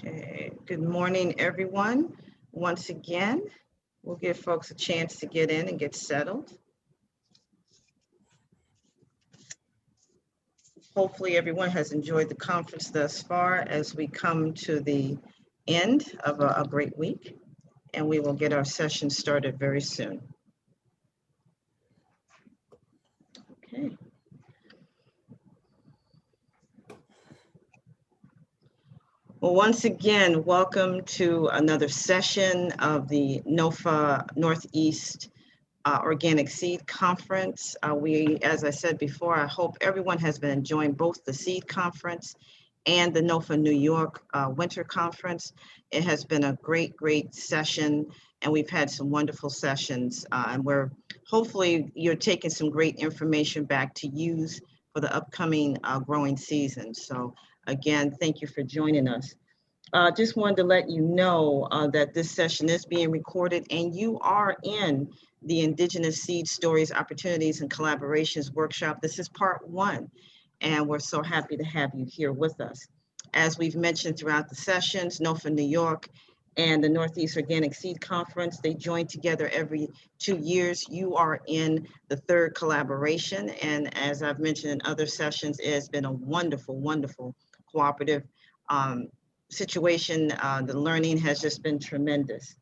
Okay, good morning, everyone. Once again, we'll give folks a chance to get in and get settled. Hopefully everyone has enjoyed the conference thus far as we come to the end of a great week, and we will get our session started very soon. Okay. Well, once again, welcome to another session of the NOFA Northeast Organic Seed Conference. As I said before, I hope everyone has been enjoying both the Seed Conference and the NOFA New York Winter Conference. It has been a great session, and we've had some wonderful sessions, and hopefully you're taking some great information back to use for the upcoming growing season. So again, thank you for joining us. Just wanted to let you know that this session is being recorded, and you are in the Indigenous Seed Stories, Opportunities, and Collaborations Workshop. This is part 1, and we're so happy to have you here with us. As we've mentioned throughout the sessions, NOFA New York and the Northeast Organic Seed Conference, they join together every 2 years. You are in the 3rd collaboration, and as I've mentioned in other sessions, it has been a wonderful cooperative situation. The learning has just been tremendous.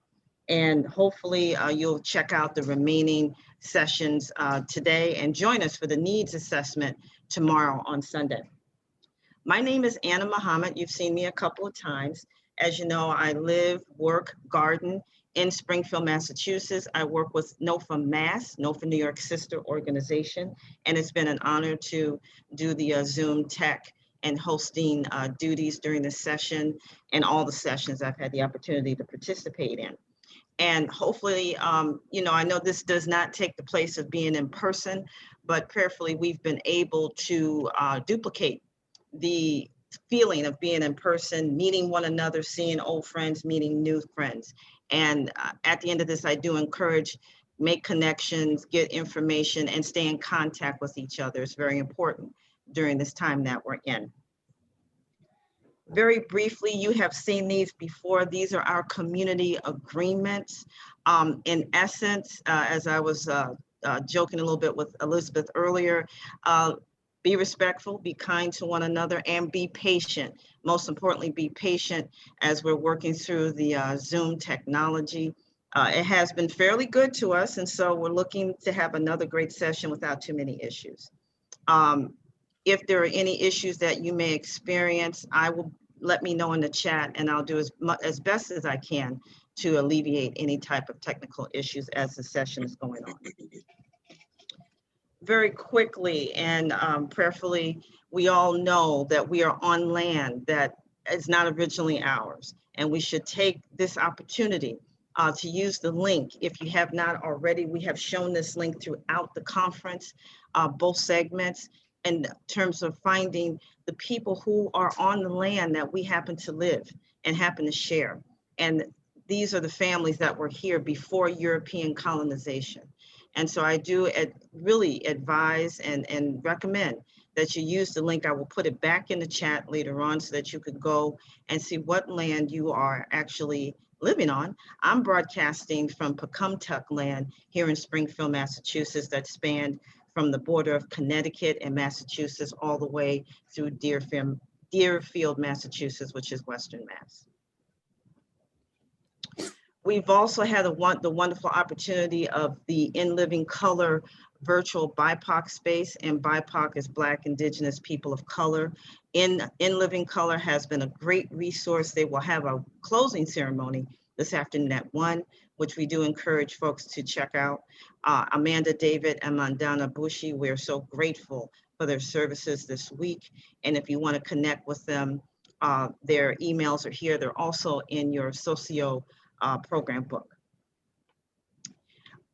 And hopefully you'll check out the remaining sessions today and join us for the needs assessment tomorrow on Sunday. My name is Anna Muhammad. You've seen me a couple of times. As you know, I live, work, garden in Springfield, Massachusetts. I work with NOFA Mass, NOFA New York sister organization, and it's been an honor to do the Zoom tech and hosting duties during this session and all the sessions I've had the opportunity to participate in. And hopefully, I know this does not take the place of being in person, but prayerfully we've been able to duplicate the feeling of being in person, meeting one another, seeing old friends, meeting new friends. And at the end of this, I do encourage, make connections, get information, and stay in contact with each other. It's very important during this time that we're in. Very briefly, you have seen these before. These are our community agreements. In essence, as I was joking a little bit with Elizabeth earlier, be respectful, be kind to one another, and be patient. Most importantly, be patient as we're working through the Zoom technology. It has been fairly good to us, and so we're looking to have another great session without too many issues. If there are any issues that you may experience, let me know in the chat, and I'll do as best as I can to alleviate any type of technical issues as the session is going on. Very quickly and prayerfully, we all know that we are on land that is not originally ours, and we should take this opportunity to use the link. If you have not already, we have shown this link throughout the conference, both segments, in terms of finding the people who are on the land that we happen to live and happen to share. And these are the families that were here before European colonization. And so I do really advise and recommend that you use the link. I will put it back in the chat later on so that you could go and see what land you are actually living on. I'm broadcasting from Pecumtuck land here in Springfield, Massachusetts, that spanned from the border of Connecticut and Massachusetts all the way through Deerfield, Massachusetts, which is Western Mass. We've also had the wonderful opportunity of the In Living Color virtual BIPOC space, and BIPOC is Black, Indigenous, People of Color. In Living Color has been a great resource. They will have a closing ceremony this afternoon at 1, which we do encourage folks to check out. Amanda David and Mandana Bushi, we're so grateful for their services this week. And if you want to connect with them, their emails are here. They're also in your socio program book.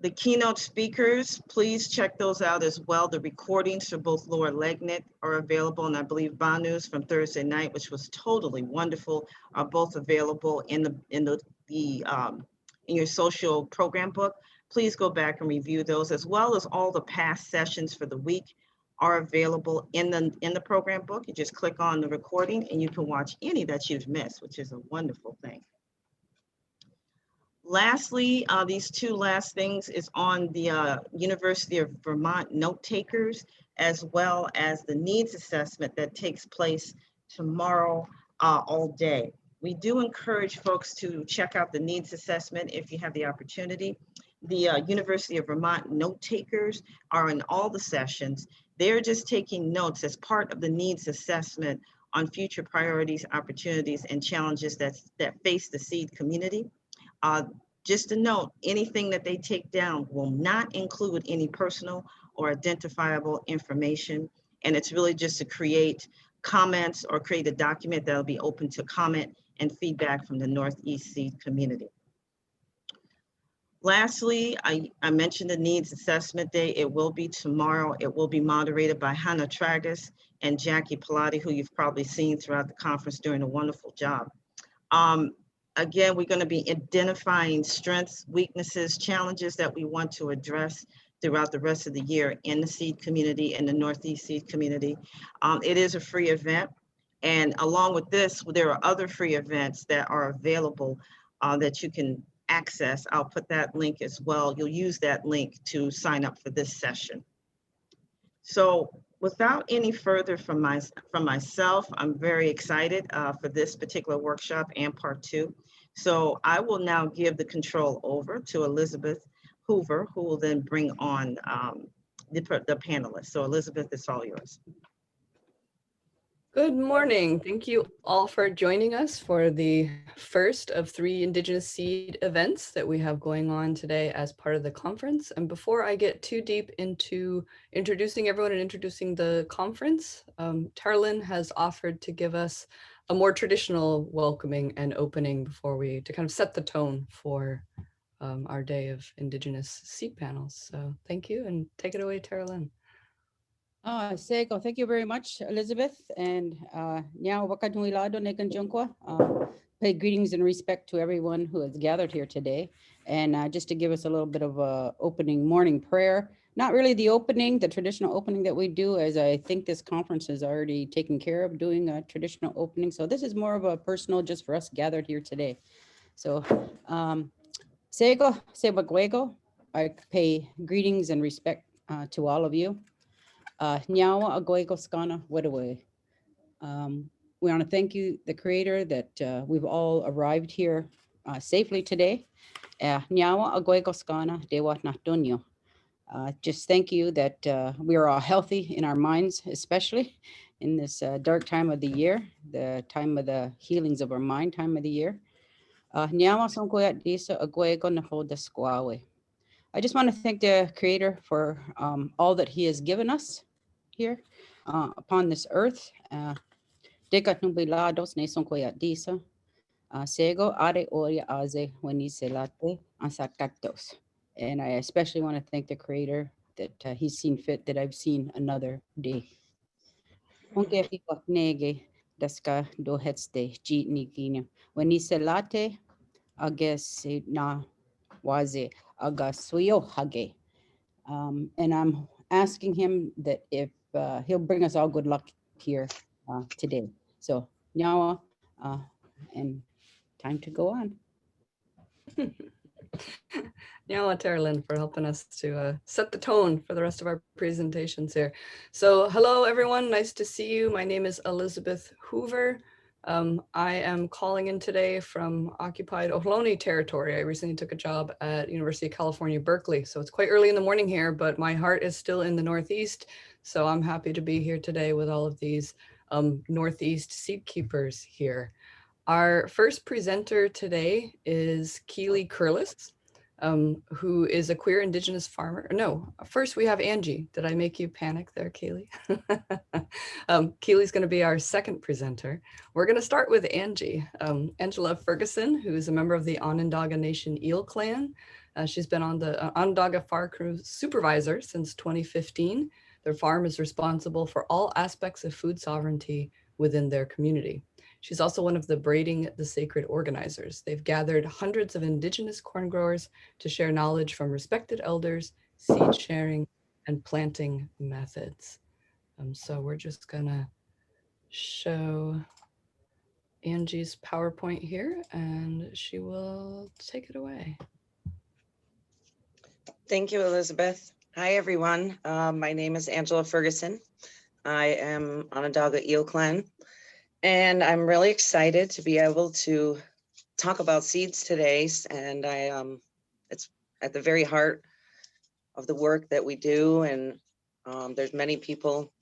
The keynote speakers, please check those out as well. The recordings for both Laura Legnitt are available, and I believe Banu's from Thursday night, which was totally wonderful, are both available in your social program book. Please go back and review those, as well as all the past sessions for the week are available in the program book. You just click on the recording and you can watch any that you've missed, which is a wonderful thing. Lastly, these two last things is on the University of Vermont note takers, as well as the needs assessment that takes place tomorrow all day. We do encourage folks to check out the needs assessment if you have the opportunity. The University of Vermont note takers are in all the sessions. They're just taking notes as part of the needs assessment on future priorities, opportunities, and challenges that face the seed community. Just a note, anything that they take down will not include any personal or identifiable information. And it's really just to create comments or create a document that'll be open to comment and feedback from the Northeast Seed community. Lastly, I mentioned the Needs Assessment Day. It will be tomorrow. It will be moderated by Hannah Tragus and Jackie Pilati, who you've probably seen throughout the conference doing a wonderful job. Again, we're going to be identifying strengths, weaknesses, challenges that we want to address throughout the rest of the year in the seed community and the Northeast Seed community. It is a free event. And along with this, there are other free events that are available that you can access. I'll put that link as well. You'll use that link to sign up for this session. So without any further from myself, I'm very excited for this particular workshop and part 2. So I will now give the control over to Elizabeth Hoover, who will then bring on the panelists. So Elizabeth, it's all yours. Good morning. Thank you all for joining us for the first of 3 Indigenous Seed events that we have going on today as part of the conference. And before I get too deep into introducing everyone and introducing the conference, Terrylynn has offered to give us a more traditional welcoming and opening to kind of set the tone for our day of Indigenous seed panels. So thank you, and take it away, Terrylynn. Sego, thank you very much, Elizabeth. And now, pay greetings and respect to everyone who has gathered here today. And just to give us a little bit of a opening morning prayer, not really the traditional opening that we do, as I think this conference is already taken care of doing a traditional opening. So this is more of a personal, just for us gathered here today. So, Sego, Sebagwego, I pay greetings and respect to all of you. Nyawa Agoego Skana Wedaway. We want to thank you, the Creator, that we've all arrived here safely today. Nyawa Agoego Skana Dewa Natunyo. Just thank you that we are all healthy in our minds, especially in this dark time of the year, the time of the healings of our mind, time of the year. Nyawa Sonkoyat Disa Agoego Nahoda Squawe. I just want to thank the Creator for all that He has given us here upon this earth. Dekat nubilados ne sonkoya disa. Sego are oria aze weniselate ansakatos. And I especially want to thank the Creator that He's seen fit that I've seen another day. Onke fikak nege daska dohetste jeet nikina. Weniselate ages na waze agasuyo hage. And I'm asking Him that if He'll bring us all good luck here today. So, Nyawa, and time to go on. Nyawa Terrylynn for helping us to set the tone for the rest of our presentations here. So hello, everyone. Nice to see you. My name is Elizabeth Hoover. I am calling in today from occupied Ohlone territory. I recently took a job at University of California, Berkeley. So it's quite early in the morning here, but my heart is still in the Northeast. So I'm happy to be here today with all of these Northeast seed keepers here. Our first presenter today is Keely Curliss, who is a queer Indigenous farmer. No, first we have Angie. Did I make you panic there, Keely? Keely's going to be our second presenter. We're going to start with Angie. Angela Ferguson, who is a member of the Onondaga Nation Eel Clan. She's been on the Onondaga Far Crew supervisor since 2015. Their farm is responsible for all aspects of food sovereignty within their community. She's also one of the Braiding the Sacred organizers. They've gathered hundreds of Indigenous corn growers to share knowledge from respected elders, seed sharing, and planting methods. So we're just gonna show Angie's PowerPoint here and she will take it away. Thank you, Elizabeth. Hi, everyone. My name is Angela Ferguson. I am Onondaga Eel Clan, and I'm really excited to be able to talk about seeds today. And it's at the very heart of the work that we do, and there's many people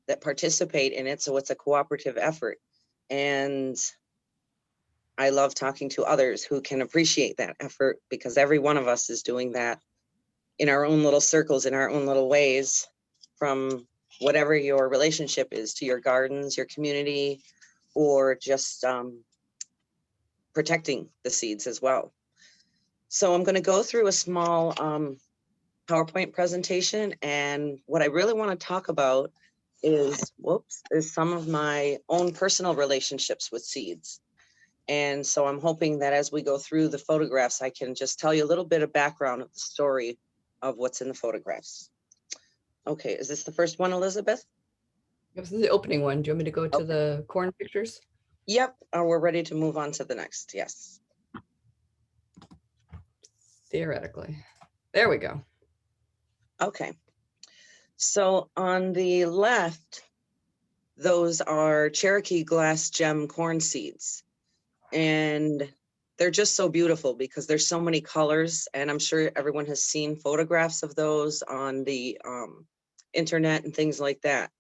that participate in it, so it's a cooperative effort. And I love talking to others who can appreciate that effort, because every one of us is doing that in our own little circles, in our own little ways, from whatever your relationship is to your gardens, your community, or just protecting the seeds as well. So I'm going to go through a small PowerPoint presentation, and what I really want to talk about is some of my own personal relationships with seeds. And so I'm hoping that as we go through the photographs, I can just tell you a little bit of background of the story of what's in the photographs. Okay, is this the first one, Elizabeth? This is the opening one. Do you want me to go to the corn pictures? Yep, we're ready to move on to the next, yes. Theoretically. There we go. Okay, so on the left, those are Cherokee glass gem corn seeds. And they're just so beautiful because there's so many colors, and I'm sure everyone has seen photographs of those on the internet and things like that.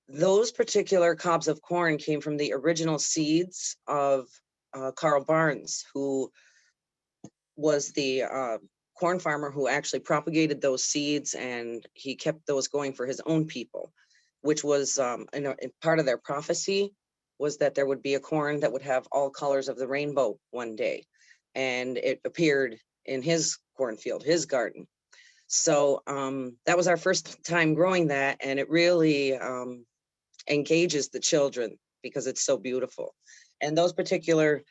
Those particular cobs of corn came from the original seeds of Carl Barnes, who was the corn farmer who actually propagated those seeds, and he kept those going for his own people, which was part of their prophecy was that there would be a corn that would have all colors of the rainbow one day. And it appeared in his cornfield, his garden. So that was our first time growing that, and it really engages the children because it's so beautiful. And those particular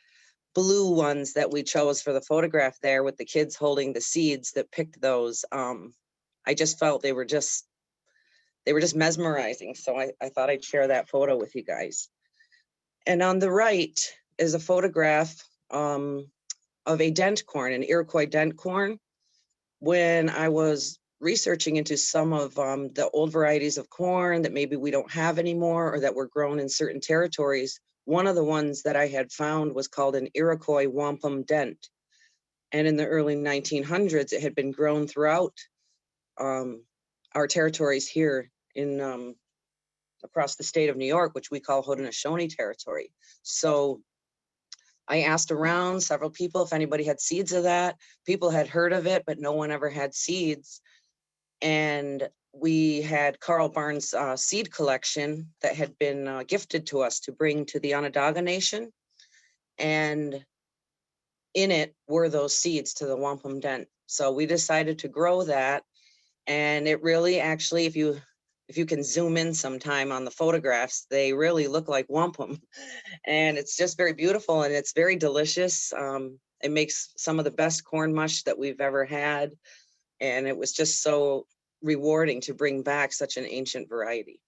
blue ones that we chose for the photograph there with the kids holding the seeds that picked those, I just felt they were just mesmerizing. So I thought I'd share that photo with you guys. And on the right is a photograph of a dent corn, an Iroquois dent corn. When I was researching into some of the old varieties of corn that maybe we don't have anymore or that were grown in certain territories, one of the ones that I had found was called an Iroquois wampum dent. And in the early 1900s, it had been grown throughout our territories here in across the state of New York, which we call Haudenosaunee territory. So I asked around several people if anybody had seeds of that. People had heard of it, but no one ever had seeds. And we had Carl Barnes' seed collection that had been gifted to us to bring to the Onondaga Nation. And in it were those seeds to the wampum dent. So we decided to grow that. And it really actually, if you can zoom in sometime on the photographs, they really look like wampum. And it's just very beautiful, and it's very delicious. It makes some of the best corn mush that we've ever had. And it was just so rewarding to bring back such an ancient variety.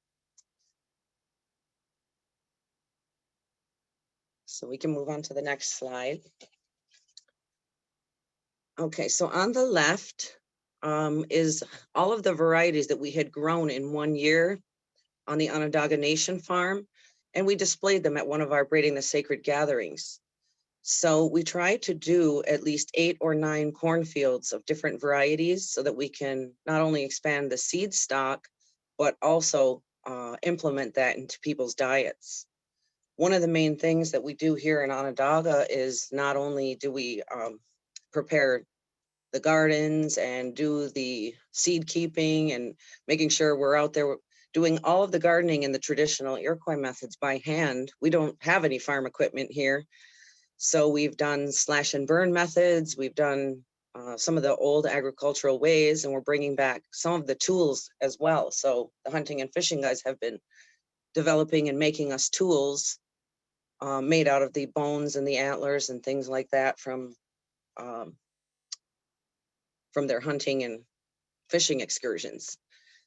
So we can move on to the next slide. Okay, so on the left is all of the varieties that we had grown in 1 year on the Onondaga Nation farm, and we displayed them at one of our Braiding the Sacred gatherings. So we tried to do at least 8 or 9 cornfields of different varieties so that we can not only expand the seed stock, but also implement that into people's diets. One of the main things that we do here in Onondaga is not only do we prepare the gardens and do the seed keeping and making sure we're out there doing all of the gardening in the traditional Iroquois methods by hand. We don't have any farm equipment here. So we've done slash and burn methods. We've done some of the old agricultural ways, and we're bringing back some of the tools as well. So the hunting and fishing guys have been developing and making us tools made out of the bones and the antlers and things like that from their hunting and fishing excursions.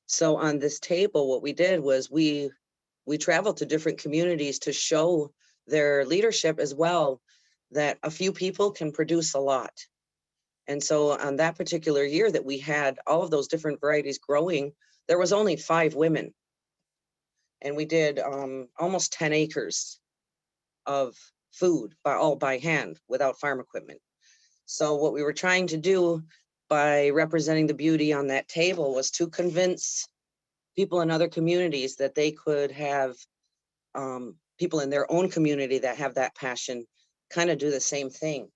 So on this table, what we did was we traveled to different communities to show their leadership as well, that a few people can produce a lot. And so on that particular year that we had all of those different varieties growing, there was only 5 women. And we did almost 10 acres of food all by hand without farm equipment. So what we were trying to do by representing the beauty on that table was to convince people in other communities that they could have people in their own community that have that passion kind of do the same thing.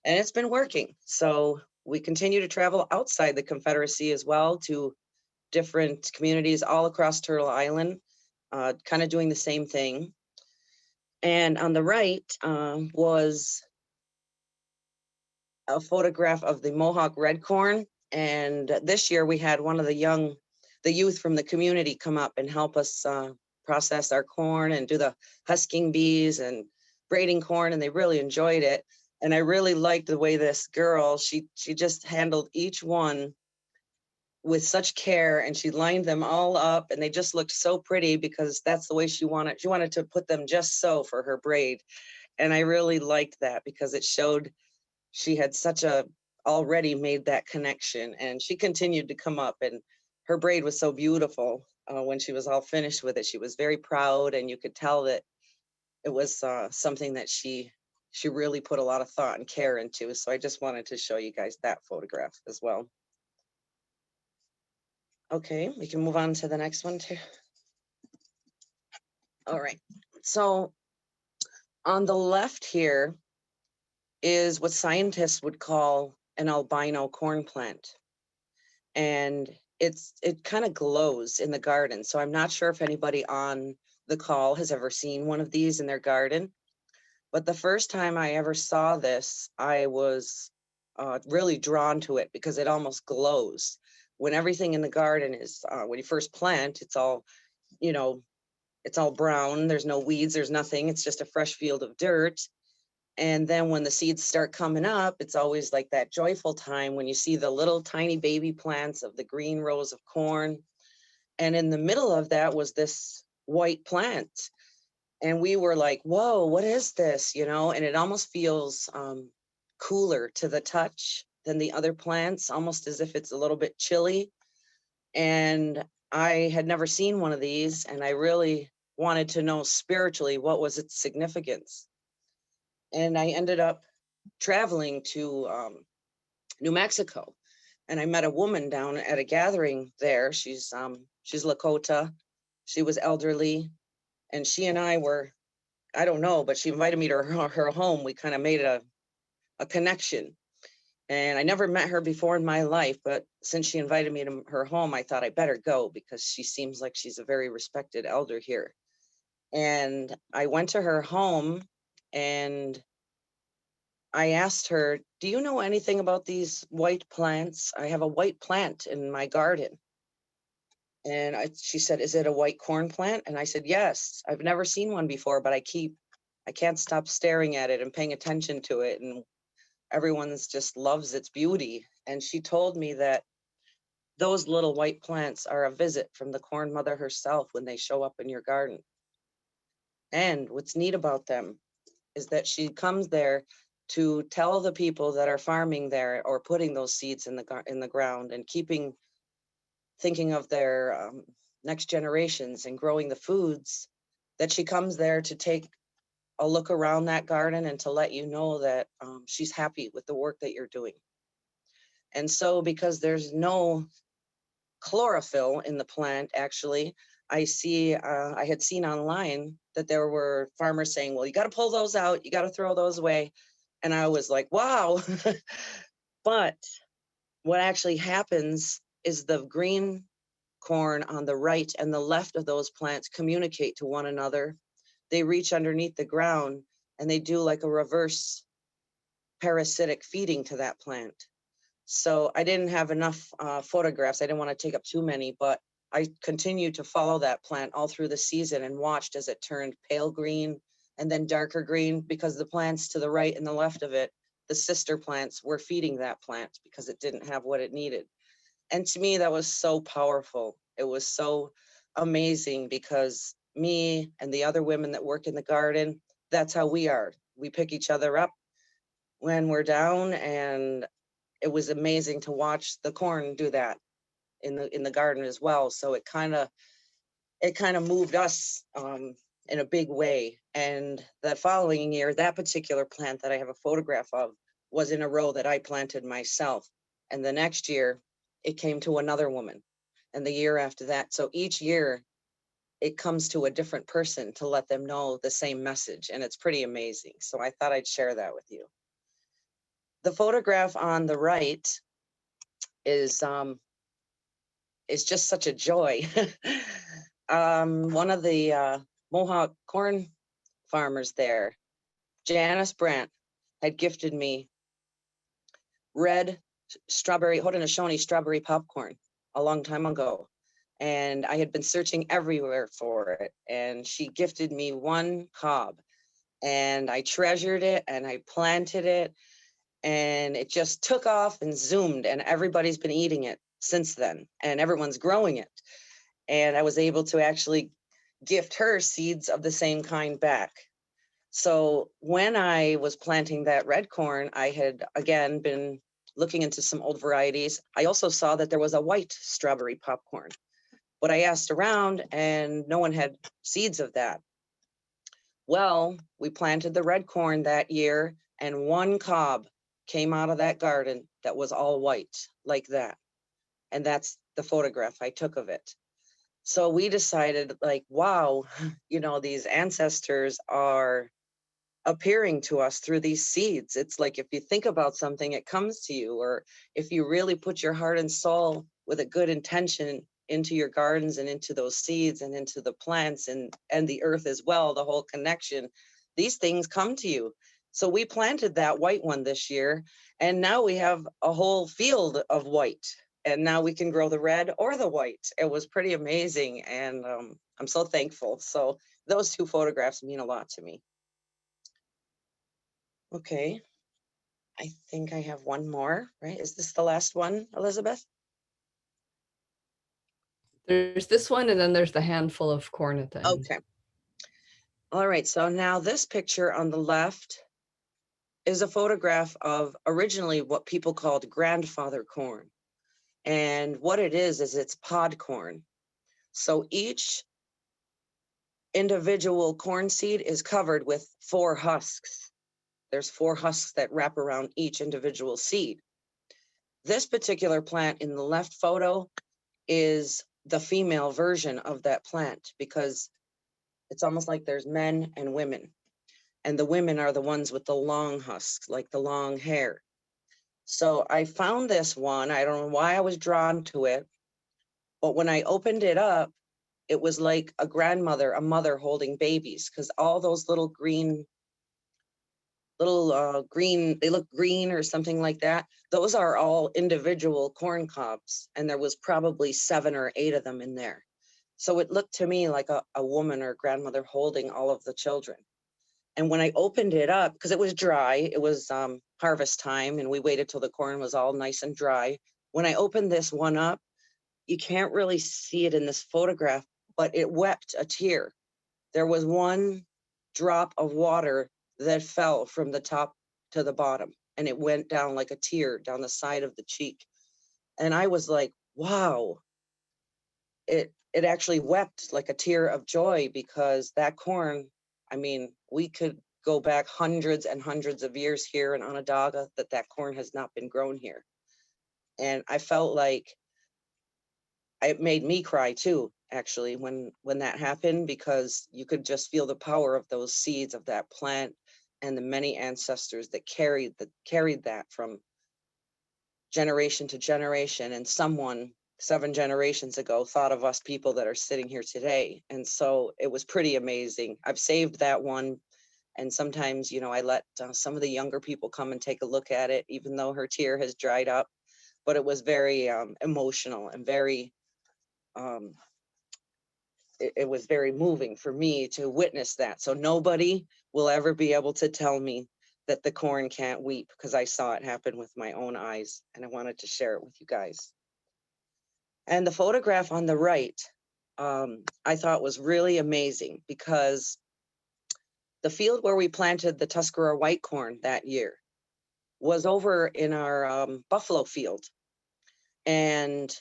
And it's been working. So we continue to travel outside the Confederacy as well to different communities all across Turtle Island, kind of doing the same thing. And on the right was a photograph of the Mohawk red corn. And this year we had one of the youth from the community come up and help us process our corn and do the husking bees and braiding corn, and they really enjoyed it. And I really liked the way this girl, she just handled each one with such care, and she lined them all up, and they just looked so pretty because that's the way she wanted. She wanted to put them just so for her braid. And I really liked that because it showed she had already made that connection, and she continued to come up, and her braid was so beautiful. When she was all finished with it, she was very proud, and you could tell that it was something that she really put a lot of thought and care into. So I just wanted to show you guys that photograph as well. Okay, we can move on to the next one too. All right, so on the left here is what scientists would call an albino corn plant. And it kind of glows in the garden. So I'm not sure if anybody on the call has ever seen one of these in their garden. But the first time I ever saw this, I was really drawn to it because it almost glows. When everything in the garden is, when you first plant, it's all, it's all brown. There's no weeds, there's nothing. It's just a fresh field of dirt. And then when the seeds start coming up, it's always like that joyful time when you see the little tiny baby plants of the green rows of corn. And in the middle of that was this white plant. And we were like, whoa, what is this? And it almost feels cooler to the touch than the other plants, almost as if it's a little bit chilly. And I had never seen one of these, and I really wanted to know spiritually what was its significance. And I ended up traveling to New Mexico, and I met a woman down at a gathering there. She's Lakota. She was elderly, and she and I were, I don't know, but she invited me to her home. We kind of made a connection, and I never met her before in my life, but since she invited me to her home, I thought I better go because she seems like she's a very respected elder here. And I went to her home, and I asked her, do you know anything about these white plants? I have a white plant in my garden. And she said, is it a white corn plant? And I said, yes, I've never seen one before, but I can't stop staring at it and paying attention to it. And everyone's just loves its beauty. And she told me that those little white plants are a visit from the corn mother herself when they show up in your garden. And what's neat about them is that she comes there to tell the people that are farming there or putting those seeds in the ground and thinking of their next generations and growing the foods, that she comes there to take a look around that garden and to let you know that she's happy with the work that you're doing. And so because there's no chlorophyll in the plant, actually, I had seen online that there were farmers saying, well, you got to pull those out, you got to throw those away. And I was like, wow. But what actually happens is the green corn on the right and the left of those plants communicate to one another. They reach underneath the ground and they do like a reverse parasitic feeding to that plant. So I didn't have enough photographs. I didn't want to take up too many, but I continued to follow that plant all through the season and watched as it turned pale green and then darker green, because the plants to the right and the left of it, the sister plants, were feeding that plant because it didn't have what it needed. And to me, that was so powerful. It was so amazing because me and the other women that work in the garden, that's how we are. We pick each other up when we're down, and it was amazing to watch the corn do that in the garden as well. So it kind of moved us in a big way. And the following year, that particular plant that I have a photograph of was in a row that I planted myself. And the next year, it came to another woman, and the year after that. So each year, it comes to a different person to let them know the same message, and it's pretty amazing. So I thought I'd share that with you. The photograph on the right is just such a joy. One of the Mohawk corn farmers there, Janice Brant, had gifted me red strawberry, Haudenosaunee strawberry popcorn a long time ago. And I had been searching everywhere for it. And she gifted me one cob, and I treasured it and I planted it, and it just took off and zoomed, and everybody's been eating it since then, and everyone's growing it. And I was able to actually gift her seeds of the same kind back. So when I was planting that red corn, I had again been looking into some old varieties. I also saw that there was a white strawberry popcorn, but I asked around and no one had seeds of that. Well, we planted the red corn that year, and one cob came out of that garden that was all white like that. And that's the photograph I took of it. So we decided, like, wow, these ancestors are appearing to us through these seeds. It's like if you think about something, it comes to you. Or if you really put your heart and soul with a good intention into your gardens and into those seeds and into the plants and the earth as well, the whole connection, these things come to you. So we planted that white one this year, and now we have a whole field of white, and now we can grow the red or the white. It was pretty amazing, and I'm so thankful. So those two photographs mean a lot to me. Okay, I think I have one more, right? Is this the last one, Elizabeth? There's this one, and then there's the handful of corn at the end. Okay. All right, so now this picture on the left is a photograph of originally what people called grandfather corn. And what it is it's pod corn. So each individual corn seed is covered with 4 husks. There's 4 husks that wrap around each individual seed. This particular plant in the left photo is the female version of that plant, because it's almost like there's men and women. And the women are the ones with the long husks, like the long hair. So I found this one. I don't know why I was drawn to it, but when I opened it up, it was like a grandmother, a mother holding babies, because all those little green, they look green or something like that. Those are all individual corn cobs, and there was probably 7 or 8 of them in there. So it looked to me like a woman or grandmother holding all of the children. And when I opened it up, because it was dry, it was harvest time, and we waited till the corn was all nice and dry. When I opened this one up, you can't really see it in this photograph, but it wept a tear. There was one drop of water that fell from the top to the bottom, and it went down like a tear down the side of the cheek. And I was like, wow, it actually wept like a tear of joy, because that corn, I mean, we could go back hundreds and hundreds of years here in Onondaga that corn has not been grown here. And I felt like it made me cry too, actually, when that happened, because you could just feel the power of those seeds of that plant and the many ancestors that carried that from generation to generation. And someone 7 generations ago thought of us people that are sitting here today. And so it was pretty amazing. I've saved that one. And sometimes, I let some of the younger people come and take a look at it, even though her tear has dried up. But it was very emotional and very, it was very moving for me to witness that. So nobody will ever be able to tell me that the corn can't weep, because I saw it happen with my own eyes, and I wanted to share it with you guys. And the photograph on the right, I thought was really amazing because the field where we planted the Tuscarora white corn that year was over in our buffalo field. And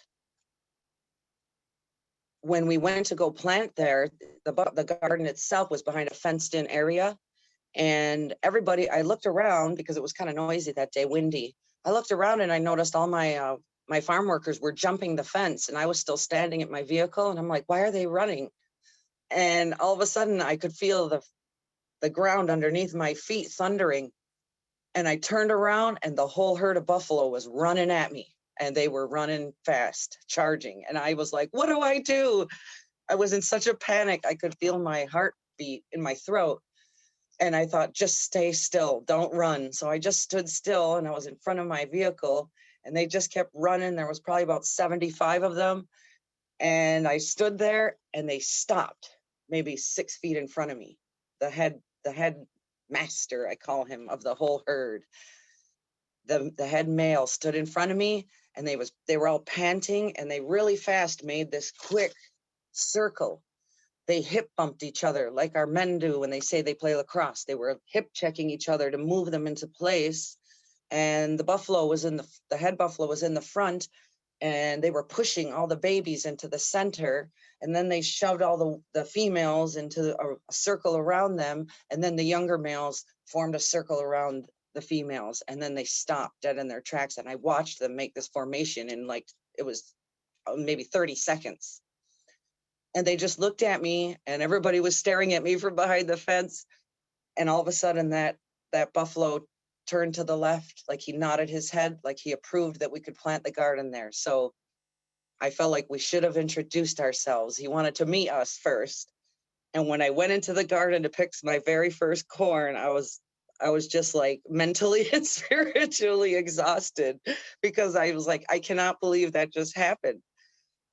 when we went to go plant there, the garden itself was behind a fenced in area. And everybody, I looked around because it was kind of noisy that day, windy. I looked around and I noticed all my farm workers were jumping the fence, and I was still standing at my vehicle. And I'm like, why are they running? And all of a sudden I could feel the ground underneath my feet thundering. And I turned around and the whole herd of buffalo was running at me, and they were running fast, charging. And I was like, what do I do? I was in such a panic. I could feel my heartbeat in my throat. And I thought, just stay still, don't run. So I just stood still, and I was in front of my vehicle, and they just kept running. There was probably about 75 of them. And I stood there and they stopped maybe 6 feet in front of me. The head master, I call him, of the whole herd. The head male stood in front of me, and they were all panting, and they really fast made this quick circle. They hip bumped each other like our men do when they say they play lacrosse. They were hip checking each other to move them into place. And the head buffalo was in the front, and they were pushing all the babies into the center. And then they shoved all the females into a circle around them. And then the younger males formed a circle around the females. And then they stopped dead in their tracks. And I watched them make this formation in it was maybe 30 seconds. And they just looked at me, and everybody was staring at me from behind the fence. And all of a sudden that buffalo turned to the left, like he nodded his head, like he approved that we could plant the garden there. So I felt like we should have introduced ourselves. He wanted to meet us first. And when I went into the garden to pick my very first corn, I was just like mentally and spiritually exhausted, because I was like, I cannot believe that just happened.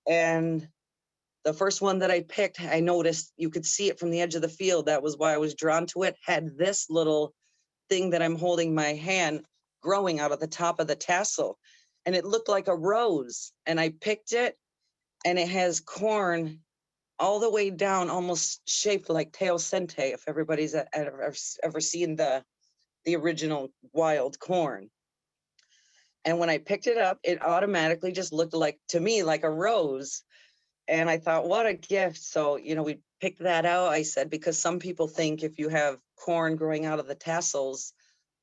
And the first one that I picked, I noticed you could see it from the edge of the field. That was why I was drawn to it. Had this little thing that I'm holding my hand growing out of the top of the tassel, and it looked like a rose. And I picked it, and it has corn all the way down, almost shaped like teosinte, if everybody's ever seen the original wild corn. And when I picked it up, it automatically just looked like, to me, like a rose. And I thought, what a gift. So, we picked that out. I said, because some people think if you have corn growing out of the tassels,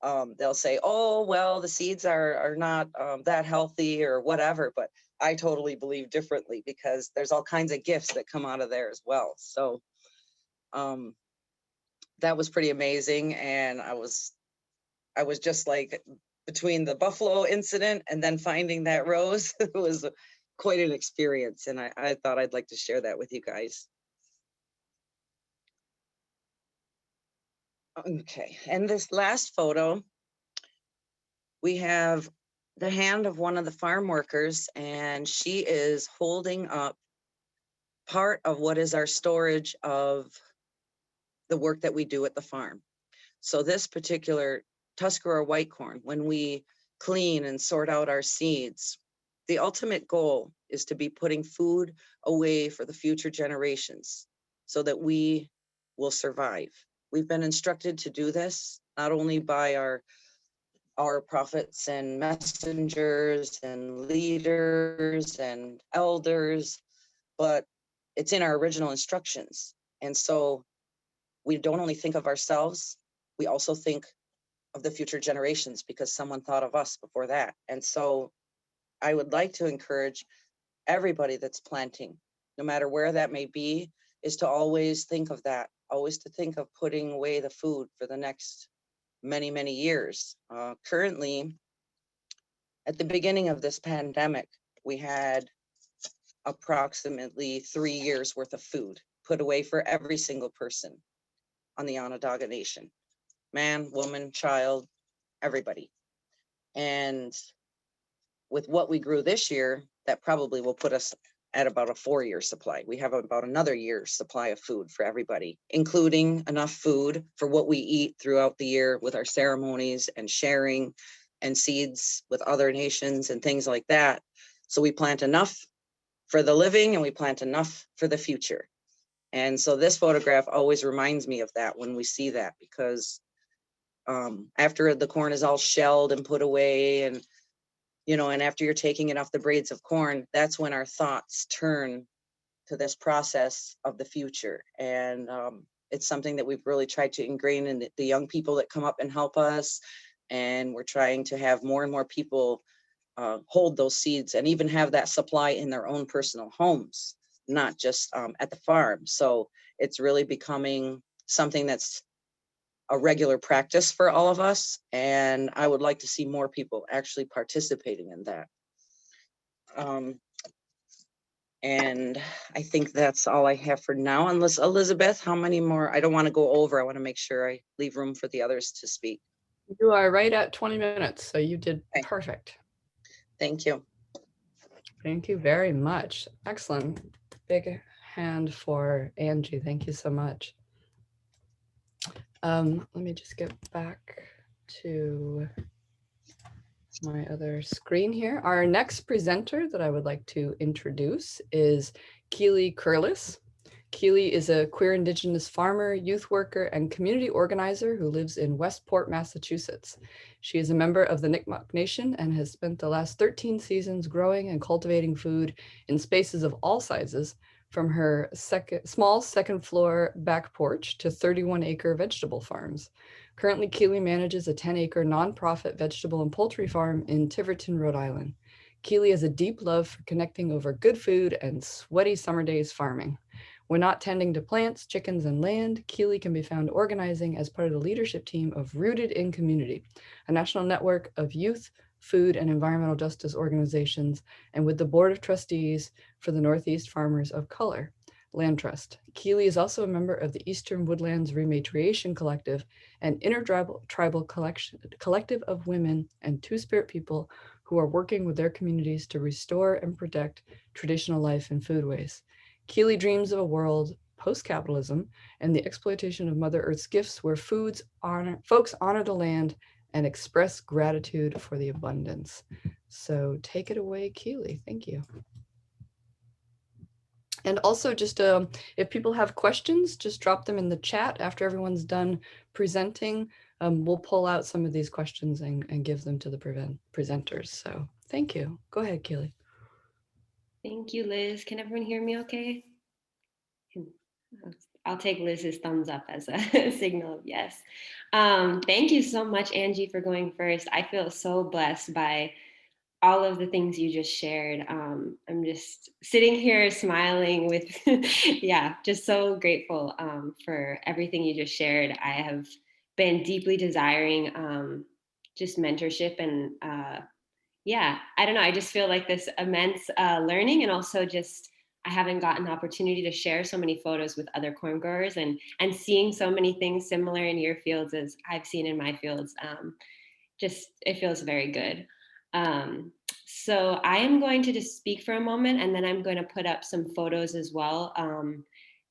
they'll say, oh, well, the seeds are not that healthy or whatever. But I totally believe differently, because there's all kinds of gifts that come out of there as well. So that was pretty amazing. And I was just like, between the buffalo incident and then finding that rose, it was quite an experience. And I thought I'd like to share that with you guys. Okay, and this last photo, we have the hand of one of the farm workers, and she is holding up part of what is our storage of the work that we do at the farm. So this particular Tuscarora white corn, when we clean and sort out our seeds, the ultimate goal is to be putting food away for the future generations so that we will survive. We've been instructed to do this, not only by our prophets and messengers and leaders and elders, but it's in our original instructions. And so we don't only think of ourselves, we also think of the future generations, because someone thought of us before that. And so I would like to encourage everybody that's planting, no matter where that may be, is to always think of that, always to think of putting away the food for the next many, many years. Currently, at the beginning of this pandemic, we had approximately 3 years worth of food put away for every single person on the Onondaga Nation, man, woman, child, everybody. And with what we grew this year, that probably will put us at about a 4-year supply. We have about another year's supply of food for everybody, including enough food for what we eat throughout the year with our ceremonies and sharing and seeds with other nations and things like that. So we plant enough for the living and we plant enough for the future. And so this photograph always reminds me of that when we see that, because after the corn is all shelled and put away, and and after you're taking it off the braids of corn, that's when our thoughts turn to this process of the future. And it's something that we've really tried to ingrain in the young people that come up and help us. And we're trying to have more and more people hold those seeds and even have that supply in their own personal homes, not just at the farm. So it's really becoming something that's a regular practice for all of us. And I would like to see more people actually participating in that. And I think that's all I have for now, unless Elizabeth, how many more? I don't want to go over. I want to make sure I leave room for the others to speak. You are right at 20 minutes, so you did perfect. Thank you. Thank you very much. Excellent. Big hand for Angie. Thank you so much. Let me just get back to my other screen here. Our next presenter that I would like to introduce is Keely Curliss. Keely is a queer Indigenous farmer, youth worker, and community organizer who lives in Westport, Massachusetts. She is a member of the Nipmuc Nation and has spent the last 13 seasons growing and cultivating food in spaces of all sizes, from her small second floor back porch to 31-acre vegetable farms. Currently, Keely manages a 10-acre nonprofit vegetable and poultry farm in Tiverton, Rhode Island. Keely has a deep love for connecting over good food and sweaty summer days farming. When not tending to plants, chickens, and land, Keely can be found organizing as part of the leadership team of Rooted in Community, a national network of youth, food, and environmental justice organizations, and with the Board of Trustees for the Northeast Farmers of Color Land Trust. Keely is also a member of the Eastern Woodlands Rematriation Collective, an intertribal collective of women and Two-Spirit people who are working with their communities to restore and protect traditional life and foodways. Keely dreams of a world post-capitalism and the exploitation of Mother Earth's gifts where folks honor the land and express gratitude for the abundance. So take it away, Keely. Thank you. And also just if people have questions, just drop them in the chat after everyone's done presenting. We'll pull out some of these questions and give them to the presenters. So thank you. Go ahead, Keely. Thank you, Liz. Can everyone hear me okay? I'll take Liz's thumbs up as a signal of yes. Thank you so much, Angie, for going first. I feel so blessed by all of the things you just shared. I'm just sitting here smiling with, yeah, just so grateful for everything you just shared. I have been deeply desiring just mentorship and yeah, I don't know. I just feel like this immense learning, and also just I haven't gotten the opportunity to share so many photos with other corn growers and seeing so many things similar in your fields as I've seen in my fields. Just it feels very good. So I am going to just speak for a moment, and then I'm going to put up some photos as well,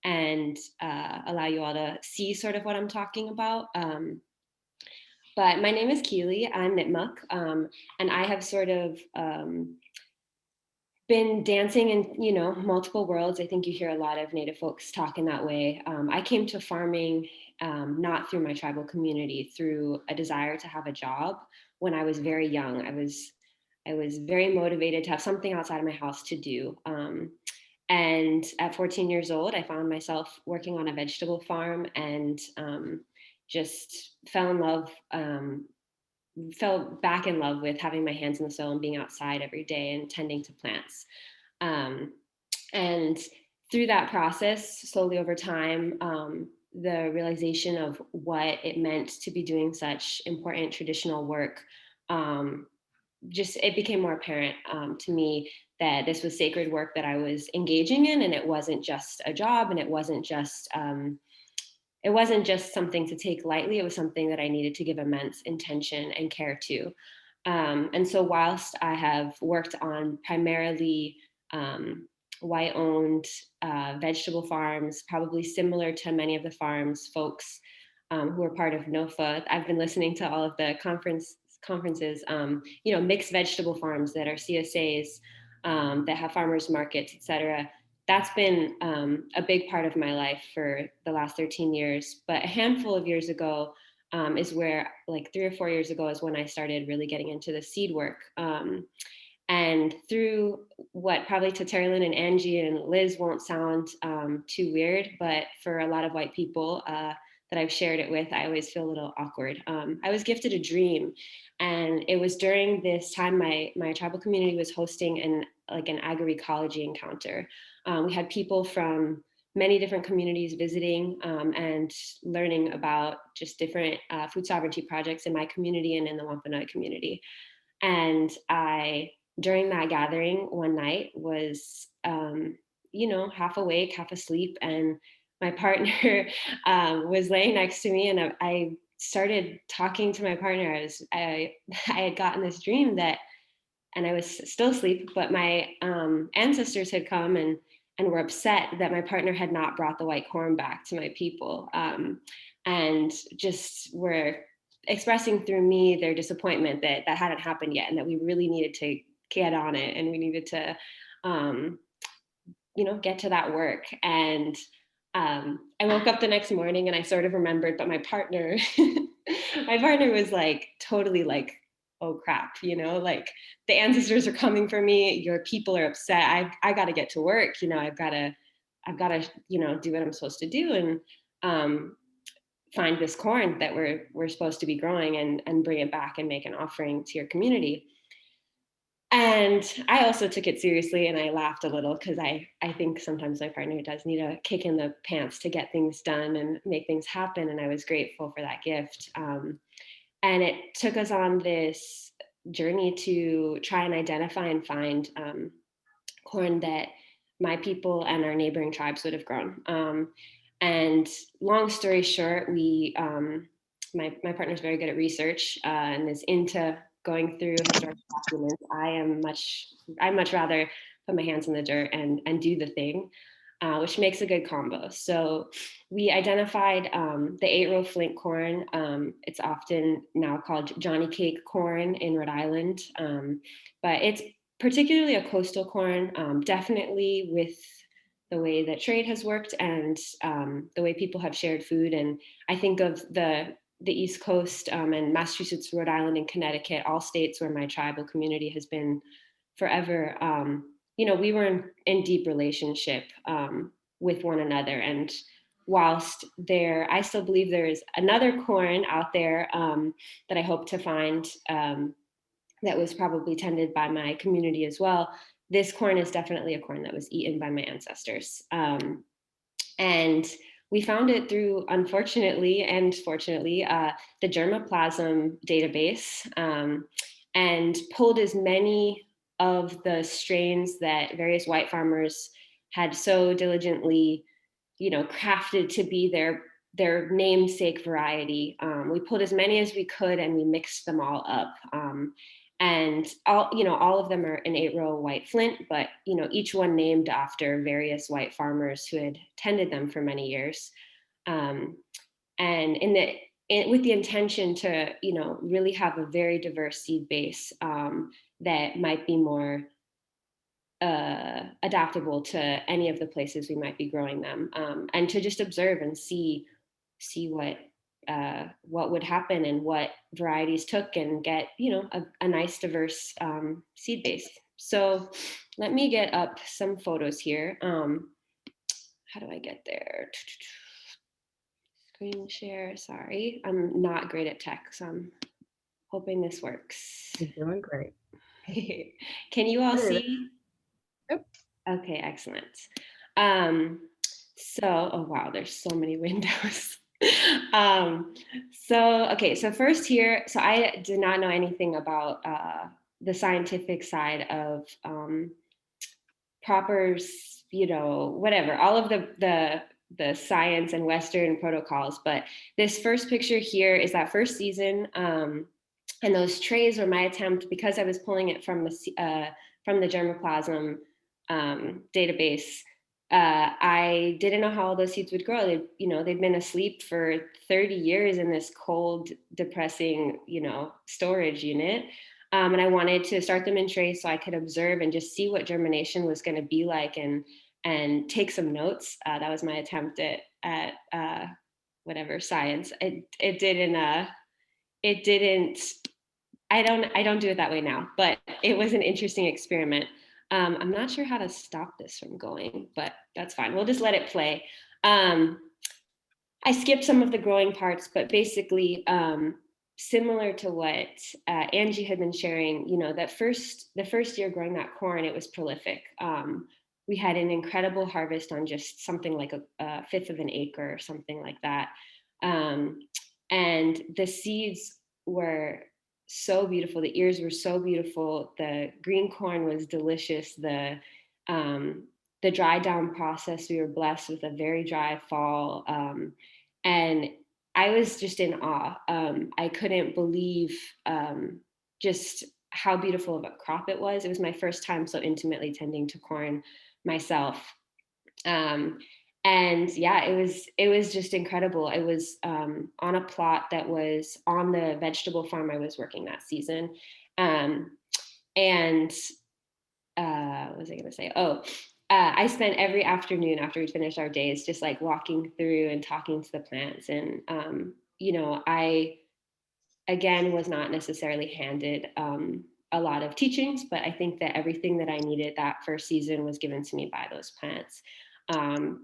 and allow you all to see sort of what I'm talking about. But my name is Keely. I'm Nipmuc, and I have sort of been dancing in multiple worlds. I think you hear a lot of Native folks talk in that way. I came to farming not through my tribal community, through a desire to have a job when I was very young. I was very motivated to have something outside of my house to do. And at 14 years old, I found myself working on a vegetable farm and just fell back in love with having my hands in the soil and being outside every day and tending to plants. And through that process, slowly over time, the realization of what it meant to be doing such important traditional work, it became more apparent to me that this was sacred work that I was engaging in, and it wasn't just a job, and it wasn't just something to take lightly. It was something that I needed to give immense intention and care to. And so whilst I have worked on primarily white-owned vegetable farms, probably similar to many of the farms folks who are part of NOFA, I've been listening to all of the conferences, mixed vegetable farms that are CSAs. that have farmers markets, etc. That's been a big part of my life for the last 13 years. But a handful of years ago is where, like 3 or 4 years ago, is when I started really getting into the seed work. And through what probably to Terrylynn and Angie and Liz won't sound too weird, but for a lot of white people that I've shared it with, I always feel a little awkward. I was gifted a dream, and it was during this time my tribal community was hosting an agroecology encounter. We had people from many different communities visiting and learning about just different food sovereignty projects in my community and in the Wampanoag community. And during that gathering one night was, half awake, half asleep. And my partner was laying next to me, and I started talking to my partner. I had gotten this dream and I was still asleep, but my ancestors had come and were upset that my partner had not brought the white corn back to my people, and just were expressing through me their disappointment that hadn't happened yet, and that we really needed to get on it, and we needed to get to that work. And I woke up the next morning and I sort of remembered, but my partner was like totally like, oh crap, like the ancestors are coming for me, your people are upset, I got to get to work, I've got to do what I'm supposed to do, and find this corn that we're supposed to be growing, and bring it back and make an offering to your community. And I also took it seriously, and I laughed a little, because I think sometimes my partner does need a kick in the pants to get things done and make things happen. And I was grateful for that gift. And it took us on this journey to try and identify and find corn that my people and our neighboring tribes would have grown. And long story short, my partner's very good at research and is into going through historic documents. I'd much rather put my hands in the dirt and do the thing, which makes a good combo. So we identified the 8-row flint corn. It's often now called Johnny Cake corn in Rhode Island, but it's particularly a coastal corn, definitely with the way that trade has worked and the way people have shared food. And I think of the East Coast and Massachusetts, Rhode Island, and Connecticut, all states where my tribal community has been forever. We were in deep relationship with one another. And whilst I still believe there is another corn out there that I hope to find that was probably tended by my community as well. This corn is definitely a corn that was eaten by my ancestors. And we found it through, unfortunately and fortunately, the germplasm database, and pulled as many of the strains that various white farmers had so diligently, crafted to be their namesake variety. We pulled as many as we could, and we mixed them all up. And all of them are an 8-row white flint, but each one named after various white farmers who had tended them for many years, and with the intention to really have a very diverse seed base that might be more adaptable to any of the places we might be growing them, and to just observe and see what would happen and what varieties took, and get a nice diverse seed base. So let me get up some photos here. How do I get there? Screen share. Sorry, I'm not great at tech, so I'm hoping this works. You're doing great. Can you all see? Yep. Okay, excellent. Oh wow, there's so many windows. So first here, so I did not know anything about the scientific side of proper, whatever, all of the science and Western protocols. But this first picture here is that first season, and those trays were my attempt, because I was pulling it from the germplasm database. I didn't know how all those seeds would grow. They'd been asleep for 30 years in this cold, depressing, storage unit. And I wanted to start them in trays so I could observe and just see what germination was going to be like, and take some notes. That was my attempt at whatever science. It didn't. I don't do it that way now, but it was an interesting experiment. I'm not sure how to stop this from going, but that's fine. We'll just let it play. I skipped some of the growing parts, but basically, similar to what Angie had been sharing, the first year growing that corn, it was prolific. We had an incredible harvest on just something like a fifth of an acre or something like that. And the seeds were so beautiful. The ears were so beautiful. The green corn was delicious. The dry down process, we were blessed with a very dry fall. And I was just in awe. I couldn't believe just how beautiful of a crop it was. It was my first time so intimately tending to corn myself. And yeah, it was just incredible. It was on a plot that was on the vegetable farm I was working that season. And what was I going to say? I spent every afternoon after we'd finished our days just like walking through and talking to the plants. And, I, again, was not necessarily handed a lot of teachings, but I think that everything that I needed that first season was given to me by those plants.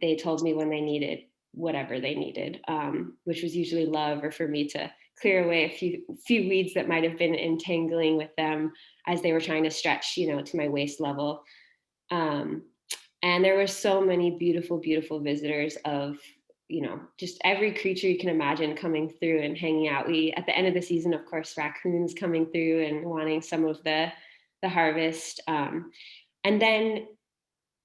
They told me when they needed whatever they needed, which was usually love, or for me to clear away a few weeds that might have been entangling with them as they were trying to stretch, to my waist level. And there were so many beautiful, beautiful visitors of, just every creature you can imagine coming through and hanging out. At the end of the season, of course, raccoons coming through and wanting some of the harvest. And then,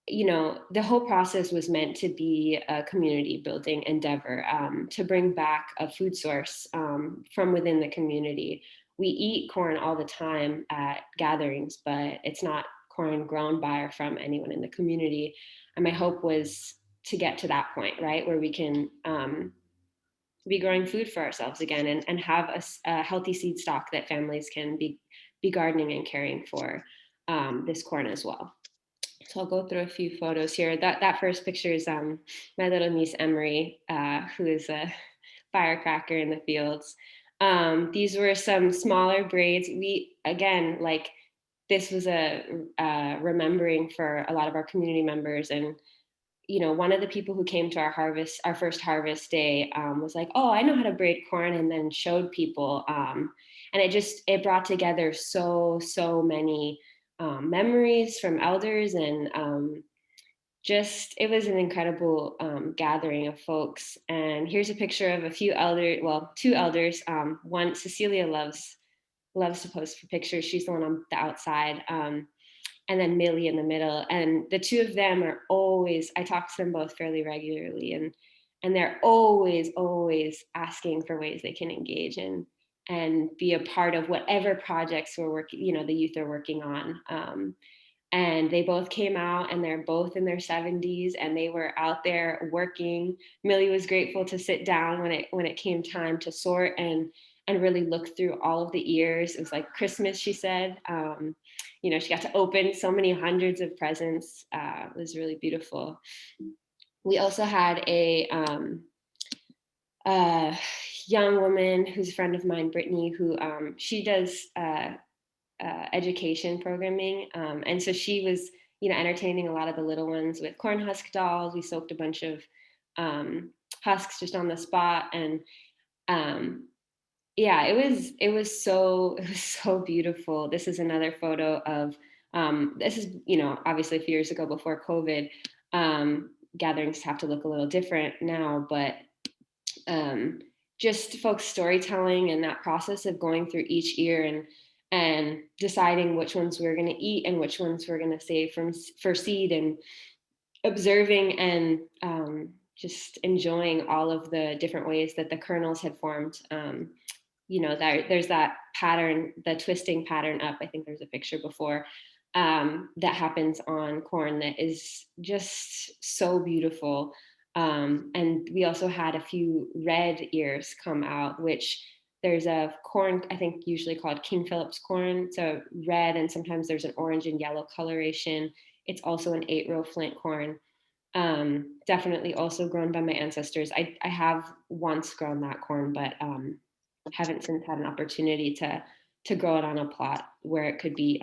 the whole process was meant to be a community building endeavor, to bring back a food source from within the community. We eat corn all the time at gatherings, but it's not corn grown by or from anyone in the community. And my hope was to get to that point, right, where we can be growing food for ourselves again, and have a healthy seed stock that families can be gardening and caring for this corn as well. So I'll go through a few photos here. That first picture is my little niece Emery, who is a firecracker in the fields. These were some smaller braids. This was a remembering for a lot of our community members. And, one of the people who came to our first harvest day was like, oh, I know how to braid corn, and then showed people. And it brought together so many memories from elders, and it was an incredible gathering of folks. And here's a picture of two elders. One, Cecilia loves to pose for pictures. She's the one on the outside. And then Millie in the middle. And the two of them are always, I talk to them both fairly regularly, and they're always asking for ways they can engage in and be a part of whatever projects we're working, the youth are working on. And they both came out, and they're both in their 70s, and they were out there working. Millie was grateful to sit down when it came time to sort and really look through all of the ears. It was like Christmas, she said. She got to open so many hundreds of presents. It was really beautiful. We also had a young woman who's a friend of mine, Brittany, who she does education programming. And so she was, entertaining a lot of the little ones with corn husk dolls. We soaked a bunch of husks just on the spot. And yeah, it was so beautiful. This is another photo of, this is, obviously a few years ago before COVID. Gatherings have to look a little different now, but just folks storytelling and that process of going through each ear and deciding which ones we're going to eat and which ones we're going to save for seed, and observing and just enjoying all of the different ways that the kernels had formed. There's that pattern, the twisting pattern up. I think there's a picture before that happens on corn that is just so beautiful. And we also had a few red ears come out, which There's a corn, I think usually called King Philip's corn. It's a red, and sometimes there's an orange and yellow coloration. It's also an 8-row flint corn. Definitely also grown by my ancestors. I have once grown that corn, but haven't since had an opportunity to grow it on a plot where it could be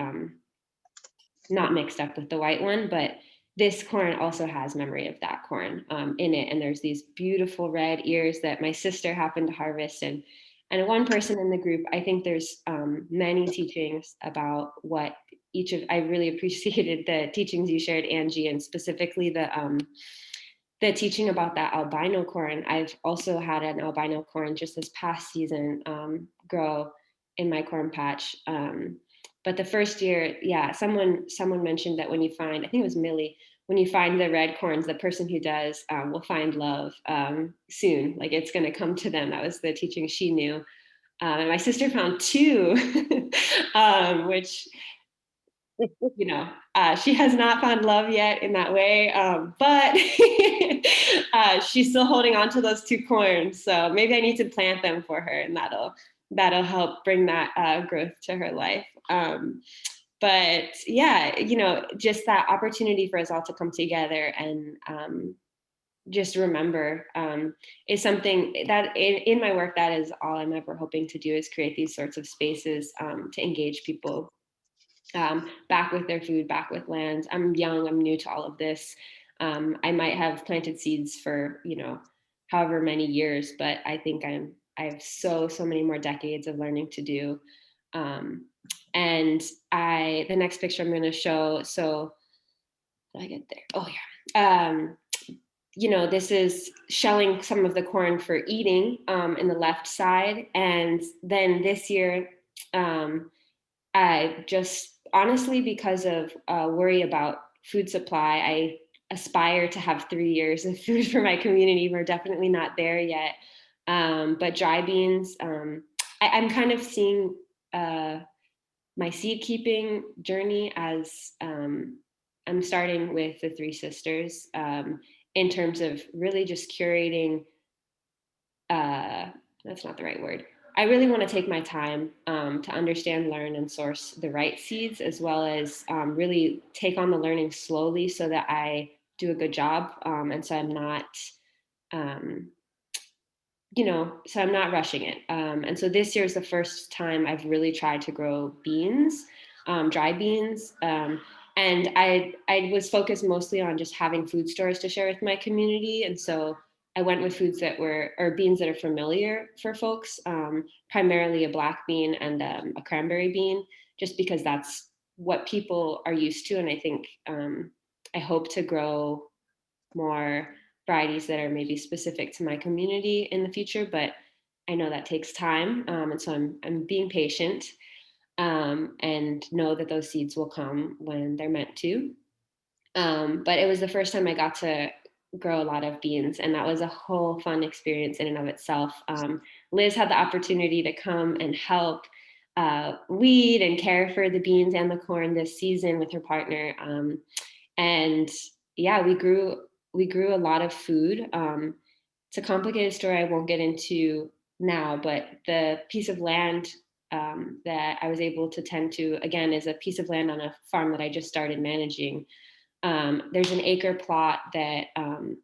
not mixed up with the white one. But this corn also has memory of that corn in it. And there's these beautiful red ears that my sister happened to harvest. And one person in the group, I think there's many teachings about what each of, I really appreciated the teachings you shared, Angie, and specifically the teaching about that albino corn. I've also had an albino corn just this past season grow in my corn patch. But the first year, yeah, someone mentioned that when you find, I think it was Millie, when you find the red corns, the person who does will find love soon. Like it's going to come to them. That was the teaching she knew. And my sister found 2, which, you know, she has not found love yet in that way, but she's still holding on to those 2 corns. So maybe I need to plant them for her, and that'll help bring that growth to her life. But yeah, you know, just that opportunity for us all to come together and just remember is something that in my work, that is all I'm ever hoping to do, is create these sorts of spaces to engage people back with their food, back with lands. I'm young, I'm new to all of this. I might have planted seeds for, you know, however many years, but I think I have so many more decades of learning to do. And the next picture I'm going to show, so did I get there? Oh yeah. You know, this is shelling some of the corn for eating in the left side. And then this year, I just honestly, because of worry about food supply, I aspire to have 3 years of food for my community. We're definitely not there yet. But dry beans, I'm kind of seeing my seed keeping journey as I'm starting with the 3 sisters in terms of really just curating. That's not the right word. I really want to take my time to understand, learn, and source the right seeds, as well as really take on the learning slowly so that I do a good job. And so I'm not, you know, so I'm not rushing it. And so this year is the first time I've really tried to grow beans, dry beans. And I was focused mostly on just having food stores to share with my community. And so I went with foods that were, or beans that are familiar for folks, primarily a black bean and a cranberry bean, just because that's what people are used to. And I think I hope to grow more varieties that are maybe specific to my community in the future, but I know that takes time. And so I'm being patient and know that those seeds will come when they're meant to. But it was the first time I got to grow a lot of beans, and that was a whole fun experience in and of itself. Liz had the opportunity to come and help weed and care for the beans and the corn this season with her partner. And yeah, we grew a lot of food. It's a complicated story I won't get into now, but the piece of land that I was able to tend to, again, is a piece of land on a farm that I just started managing. There's an acre plot that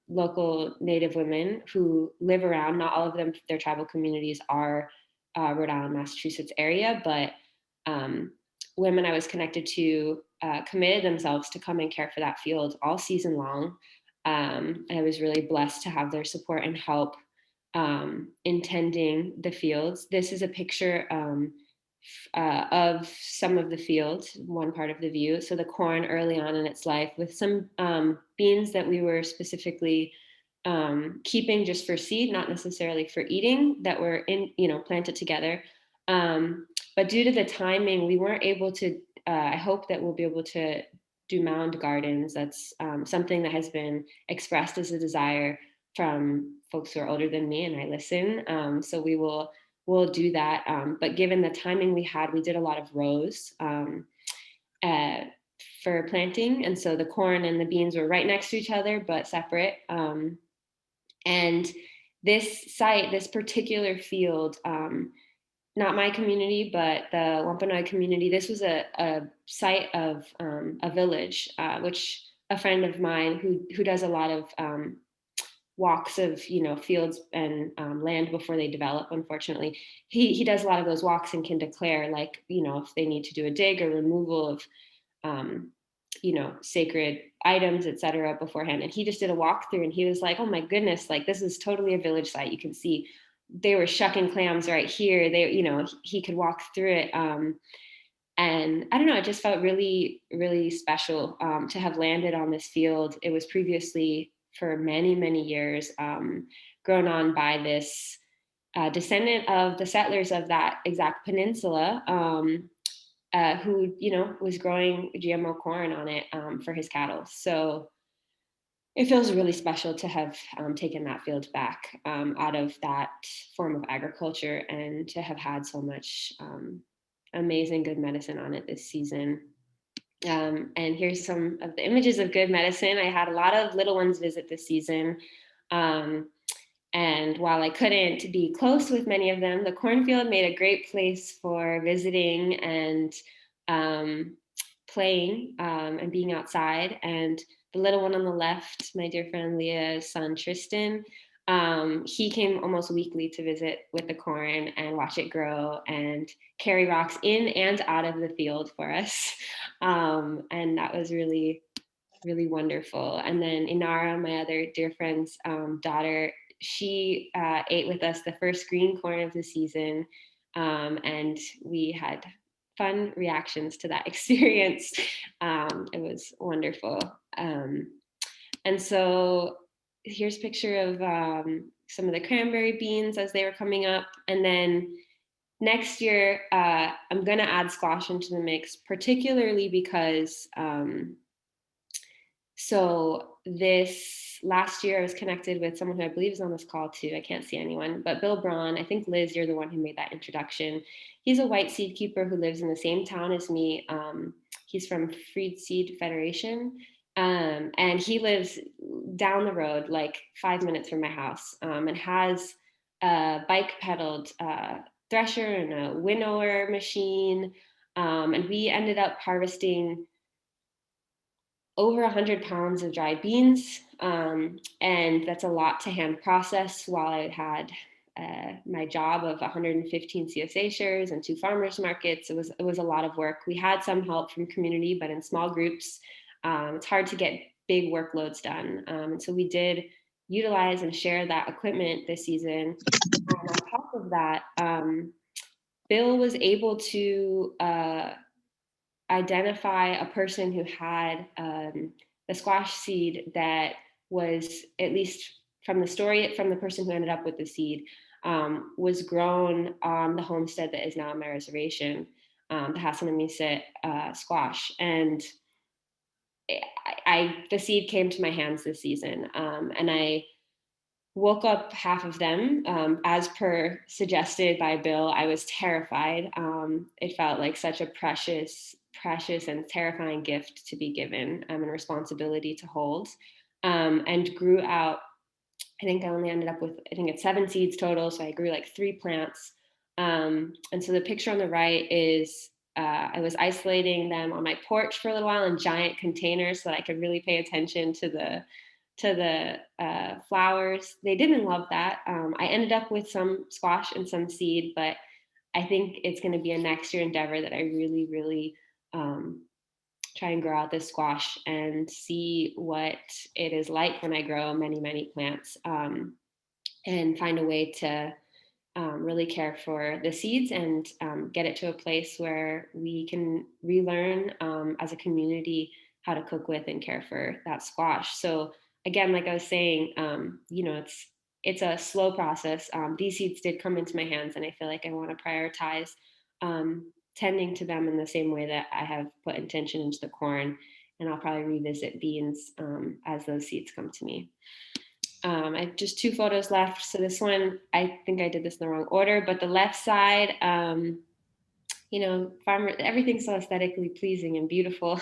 local Native women who live around, not all of them, their tribal communities are Rhode Island, Massachusetts area, but women I was connected to committed themselves to come and care for that field all season long. I was really blessed to have their support and help in tending the fields. This is a picture of some of the fields, one part of the view. So the corn early on in its life, with some beans that we were specifically keeping just for seed, not necessarily for eating, that were planted together. But due to the timing, we weren't able to, I hope that we'll be able to do mound gardens. That's something that has been expressed as a desire from folks who are older than me, and I listen. So we'll do that. But given the timing we had, we did a lot of rows for planting. And so the corn and the beans were right next to each other, but separate. And this site, this particular field, not my community, but the Wampanoag community. This was a site of a village, which a friend of mine who does a lot of walks of, you know, fields and land before they develop, unfortunately, he does a lot of those walks and can declare, like, you know, if they need to do a dig or removal of you know, sacred items, etc., beforehand. And he just did a walkthrough, and he was like, oh my goodness, like, this is totally a village site. You can see they were shucking clams right here. They, you know, he could walk through it. And I don't know, it just felt really, really special to have landed on this field. It was previously, for many, many years, grown on by this descendant of the settlers of that exact peninsula, who, you know, was growing GMO corn on it for his cattle. So it feels really special to have taken that field back out of that form of agriculture, and to have had so much amazing good medicine on it this season. And here's some of the images of good medicine. I had a lot of little ones visit this season. And while I couldn't be close with many of them, the cornfield made a great place for visiting and playing and being outside. And the little one on the left, my dear friend Leah's son Tristan, he came almost weekly to visit with the corn and watch it grow and carry rocks in and out of the field for us. And that was really, really wonderful. And then Inara, my other dear friend's daughter, she ate with us the first green corn of the season. And we had fun reactions to that experience. It was wonderful. And so here's a picture of some of the cranberry beans as they were coming up. And then next year, I'm going to add squash into the mix, particularly because so this last year I was connected with someone who I believe is on this call too. I can't see anyone, but Bill Braun, I think Liz, you're the one who made that introduction. He's a white seed keeper who lives in the same town as me. He's from Freed Seed Federation. And he lives down the road, like 5 minutes from my house, and has a bike pedaled thresher and a winnower machine. And we ended up harvesting over 100 pounds of dried beans. And that's a lot to hand process while I had my job of 115 CSA shares and 2 farmers markets. It was a lot of work. We had some help from community, but in small groups. It's hard to get big workloads done. And so we did utilize and share that equipment this season. And on top of that, Bill was able to identify a person who had the squash seed that was, at least from the story from the person who ended up with the seed, was grown on the homestead that is now on my reservation, the Hassanamisit squash. And the seed came to my hands this season, and I woke up half of them, as per suggested by Bill. I was terrified. It felt like such a precious and terrifying gift to be given, and responsibility to hold, and grew out. I think I only ended up with, I think it's 7 seeds total. So I grew like 3 plants. And so the picture on the right is, I was isolating them on my porch for a little while in giant containers so that I could really pay attention to the flowers. They didn't love that. I ended up with some squash and some seed, but I think it's going to be a next year endeavor that I really, really try and grow out this squash and see what it is like when I grow many, many plants, and find a way to really care for the seeds and get it to a place where we can relearn as a community how to cook with and care for that squash. So again, like I was saying, you know, it's a slow process. These seeds did come into my hands, and I feel like I want to prioritize tending to them in the same way that I have put intention into the corn. And I'll probably revisit beans as those seeds come to me. I have just 2 photos left. So this one, I think I did this in the wrong order, but the left side, you know, everything's so aesthetically pleasing and beautiful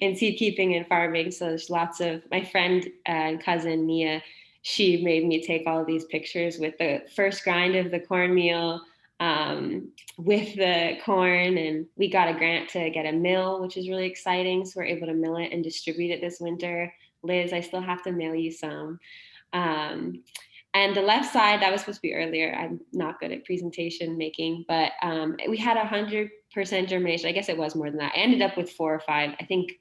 in seed keeping and farming. So there's lots of, my friend and cousin Nia, she made me take all of these pictures with the first grind of the cornmeal, with the corn, and we got a grant to get a mill, which is really exciting. So we're able to mill it and distribute it this winter. Liz, I still have to mail you some. And the left side, that was supposed to be earlier. I'm not good at presentation making, but we had 100% germination. I guess it was more than that. I ended up with 4 or 5. I think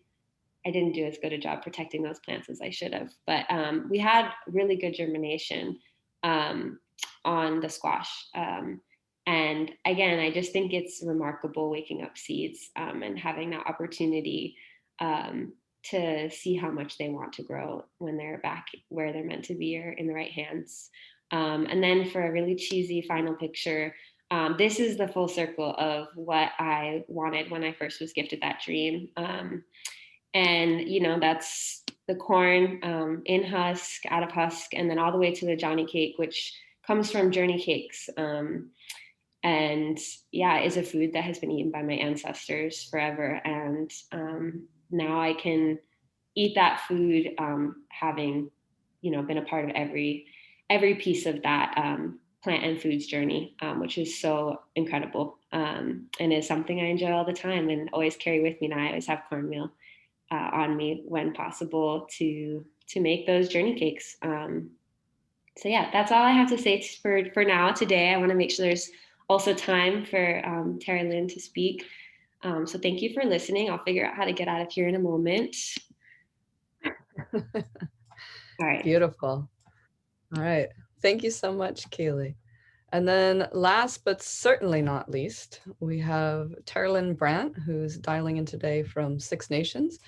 I didn't do as good a job protecting those plants as I should have, but we had really good germination on the squash. And again, I just think it's remarkable waking up seeds and having that opportunity to see how much they want to grow when they're back where they're meant to be or in the right hands. And then for a really cheesy final picture, this is the full circle of what I wanted when I first was gifted that dream. And, you know, that's the corn in husk, out of husk, and then all the way to the Johnny cake, which comes from Journey Cakes. And yeah, is a food that has been eaten by my ancestors forever. And now I can eat that food, having, you know, been a part of every piece of that plant and foods journey, which is so incredible, and is something I enjoy all the time and always carry with me. Now I always have cornmeal on me when possible to make those journey cakes. So yeah, that's all I have to say for now today. I want to make sure there's also time for Terrylynn to speak. So thank you for listening. I'll figure out how to get out of here in a moment. All right. Beautiful. All right. Thank you so much, Keely. And then last but certainly not least, we have Terrylynn Brant, who's dialing in today from Six Nations.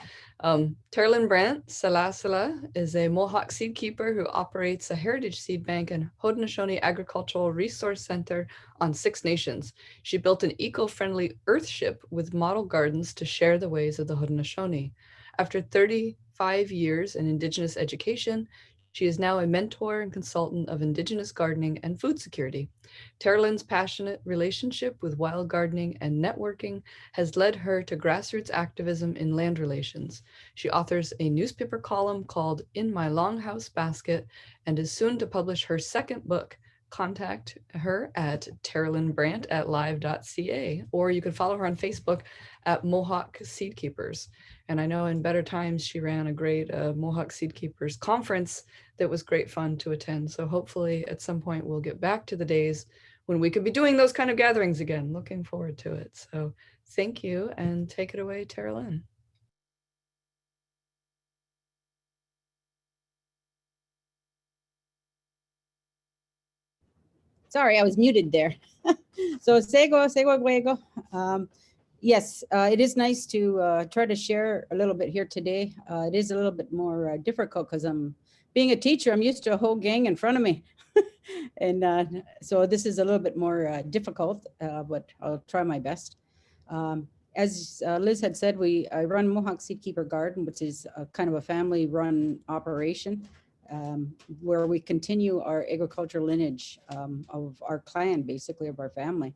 Terrylynn Brant Salasala is a Mohawk seed keeper who operates a heritage seed bank and Haudenosaunee Agricultural Resource Center on Six Nations. She built an eco-friendly earthship with model gardens to share the ways of the Haudenosaunee. After 35 years in Indigenous education, she is now a mentor and consultant of Indigenous gardening and food security. Terrylynn's passionate relationship with wild gardening and networking has led her to grassroots activism in land relations. She authors a newspaper column called In My Longhouse Basket and is soon to publish her second book. Contact her at terrylynnbrant@live.ca, or you can follow her on Facebook at Mohawk Seed Keepers. And I know in better times, she ran a great Mohawk Seed Keepers conference that was great fun to attend. So hopefully at some point we'll get back to the days when we could be doing those kind of gatherings again. Looking forward to it. So thank you, and take it away, Terrylynn. Sorry, I was muted there. So sego guego. Yes, it is nice to try to share a little bit here today. It is a little bit more difficult because being a teacher, I'm used to a whole gang in front of me. And so this is a little bit more difficult, but I'll try my best. As Liz had said, I run Mohawk Seed Keeper Garden, which is a kind of a family-run operation where we continue our agricultural lineage of our clan, basically of our family.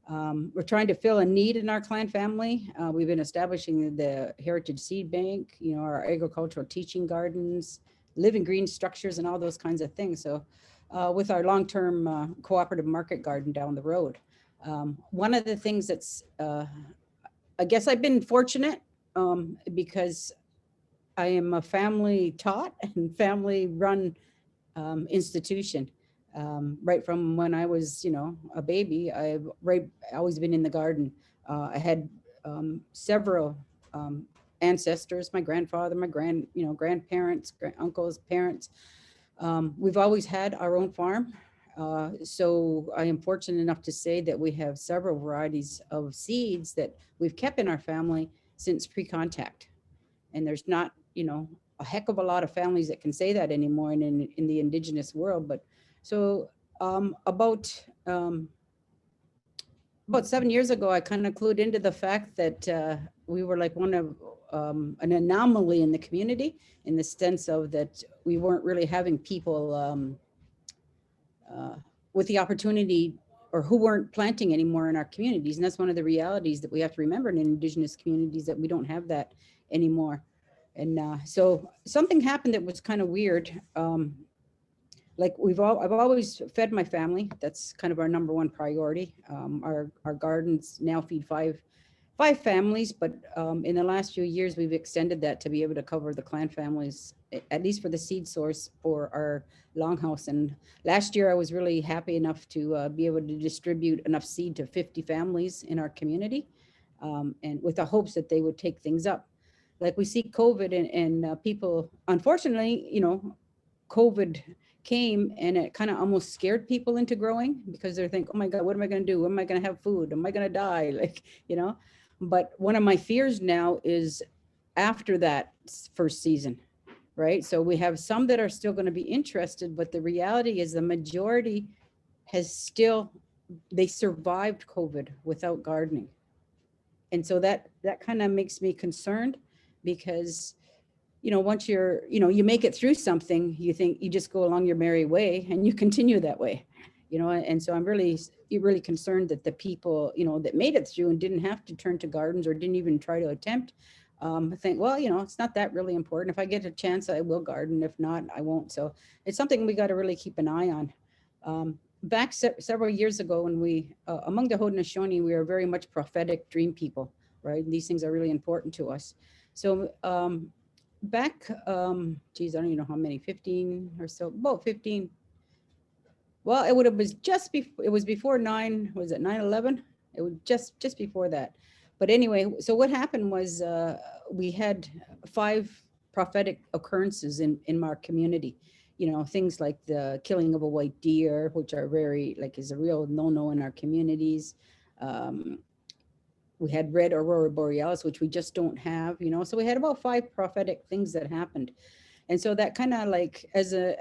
We're trying to fill a need in our clan family. We've been establishing the Heritage Seed Bank, you know, our agricultural teaching gardens, living green structures, and all those kinds of things. So with our long-term cooperative market garden down the road. One of the things that's, I guess I've been fortunate because I am a family taught and family run institution. Right from when I was, you know, a baby, I've always been in the garden. I had several ancestors, my grandfather, my grandparents, uncles, parents. We've always had our own farm. So I am fortunate enough to say that we have several varieties of seeds that we've kept in our family since pre-contact. And there's not, you know, a heck of a lot of families that can say that anymore in the Indigenous world. But so about 7 years ago, I kind of clued into the fact that we were like one of an anomaly in the community, in the sense of that we weren't really having people with the opportunity, or who weren't planting anymore in our communities. And that's one of the realities that we have to remember in Indigenous communities, that we don't have that anymore. And so something happened that was kind of weird. like I've always fed my family. That's kind of our number one priority. Our gardens now feed five families, but in the last few years, we've extended that to be able to cover the clan families, at least for the seed source for our longhouse. And last year, I was really happy enough to be able to distribute enough seed to 50 families in our community, and with the hopes that they would take things up. Like we see COVID and people, unfortunately, COVID came and it kind of almost scared people into growing because they're thinking, oh my God, what am I going to do? Am I going to have food? Am I going to die? But one of my fears now is after that first season, right? So we have some that are still going to be interested, but the reality is the majority they survived COVID without gardening. And so that kind of makes me concerned because once you make it through something, you think you just go along your merry way and you continue that way, and so I'm really concerned that the people, that made it through and didn't have to turn to gardens or didn't even try to attempt, think, well, it's not that really important. If I get a chance, I will garden. If not, I won't. So it's something we got to really keep an eye on. Back several years ago when we, among the Haudenosaunee, we are very much prophetic dream people, right? And these things are really important to us. So, back, I don't even know how many, 15 or so, about 15. Well, it was just before, it was before 9/11? It was just before that. But anyway, so what happened was we had 5 prophetic occurrences in our community. Things like the killing of a white deer, which are is a real no-no in our communities. We had red aurora borealis, which we just don't have, so we had about 5 prophetic things that happened. And so that kind of as a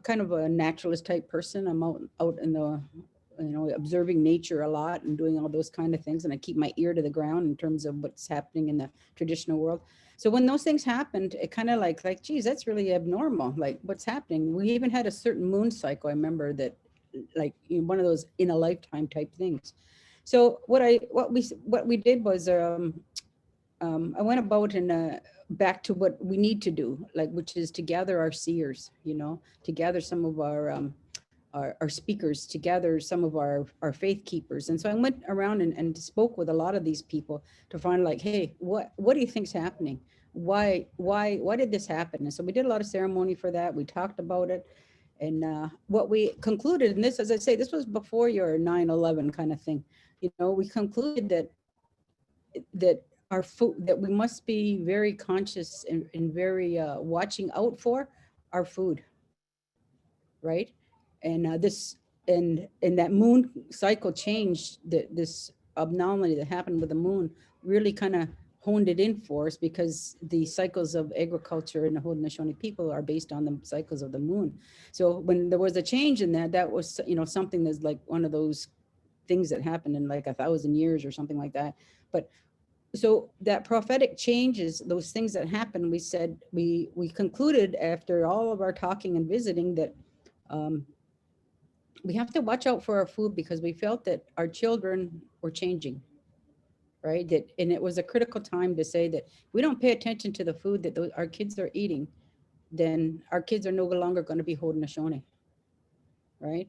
kind of a naturalist type person, I'm out in the, observing nature a lot and doing all those kind of things. And I keep my ear to the ground in terms of what's happening in the traditional world. So when those things happened, it kind of geez, that's really abnormal. Like what's happening? We even had a certain moon cycle. I remember that one of those in a lifetime type things. So what we did was I went about and back to what we need to do, which is to gather our seers, to gather some of our speakers, to gather some of our faith keepers. And so I went around and spoke with a lot of these people to find hey, what do you think's happening? Why did this happen? And so we did a lot of ceremony for that. We talked about it. And what we concluded, and this, as I say, this was before your 9/11 kind of thing, we concluded that our food, that we must be very conscious and very watching out for our food, right? And this and that moon cycle change, this abnormality that happened with the moon really kind of honed it in for us, because the cycles of agriculture and the Haudenosaunee people are based on the cycles of the moon. So when there was a change in that was, something that's one of those things that happened in 1,000 years or something like that. But so that prophetic changes, those things that happen, we said, we concluded after all of our talking and visiting that we have to watch out for our food, because we felt that our children were changing, right? And it was a critical time to say that if we don't pay attention to the food that our kids are eating, then our kids are no longer going to be Haudenosaunee, right?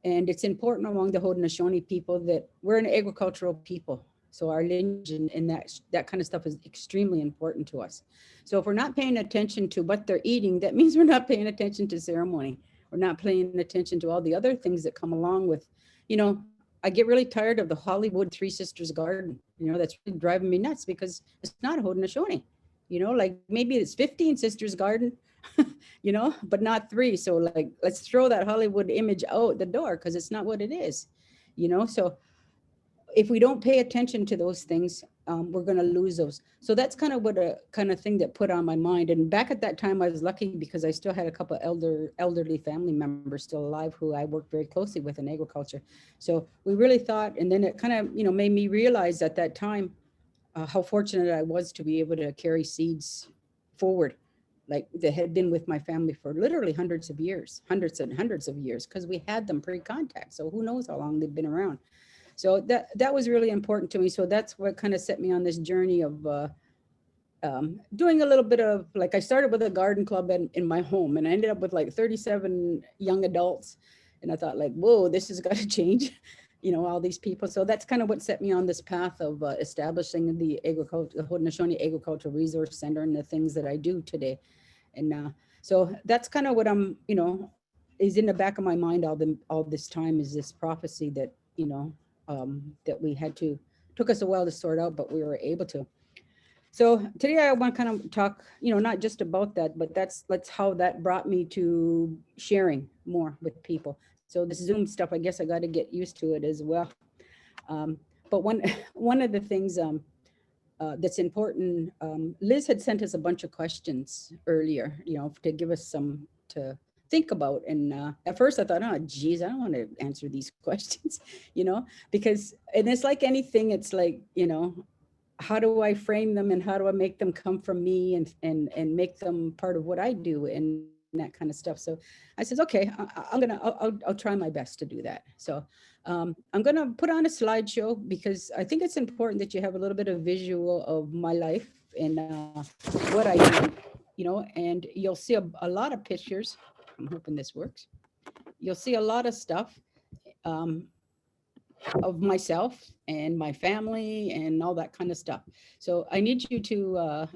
And it's important among the Haudenosaunee people that we're an agricultural people. So our lineage and that kind of stuff is extremely important to us. So if we're not paying attention to what they're eating, that means we're not paying attention to ceremony. We're not paying attention to all the other things that come along with, I get really tired of the Hollywood Three Sisters garden. That's really driving me nuts, because it's not a Haudenosaunee. Maybe it's 15 sisters garden, but not 3. So let's throw that Hollywood image out the door, because it's not what it is, So if we don't pay attention to those things, we're going to lose those. So that's kind of what a kind of thing that put on my mind. And back at that time, I was lucky because I still had a couple of elderly family members still alive who I worked very closely with in agriculture. So we really thought, and then it kind of, made me realize at that time how fortunate I was to be able to carry seeds forward, that had been with my family for literally hundreds and hundreds of years, because we had them pre-contact. So who knows how long they've been around. So that was really important to me. So that's what kind of set me on this journey of doing a little bit of, like, I started with a garden club in my home, and I ended up with like 37 young adults. And I thought, like, whoa, this has got to change, all these people. So that's kind of what set me on this path of establishing the Haudenosaunee Agricultural Resource Center and the things that I do today. And so that's kind of what I'm, is in the back of my mind all this time, is this prophecy that, that we took us a while to sort out, but we were able to. So today I want to kind of talk, not just about that, but that's how that brought me to sharing more with people. So this Zoom stuff, I guess I got to get used to it as well. But one of the things that's important, Liz had sent us a bunch of questions earlier, to give us some to think about. And at first I thought, oh, geez, I don't want to answer these questions, because, and it's like anything, it's like, how do I frame them and how do I make them come from me and make them part of what I do and that kind of stuff. So I said, okay, I'll try my best to do that. So I'm gonna put on a slideshow because I think it's important that you have a little bit of visual of my life and what I do, and you'll see a lot of pictures. I'm hoping this works. You'll see a lot of stuff of myself and my family and all that kind of stuff. So I need you to,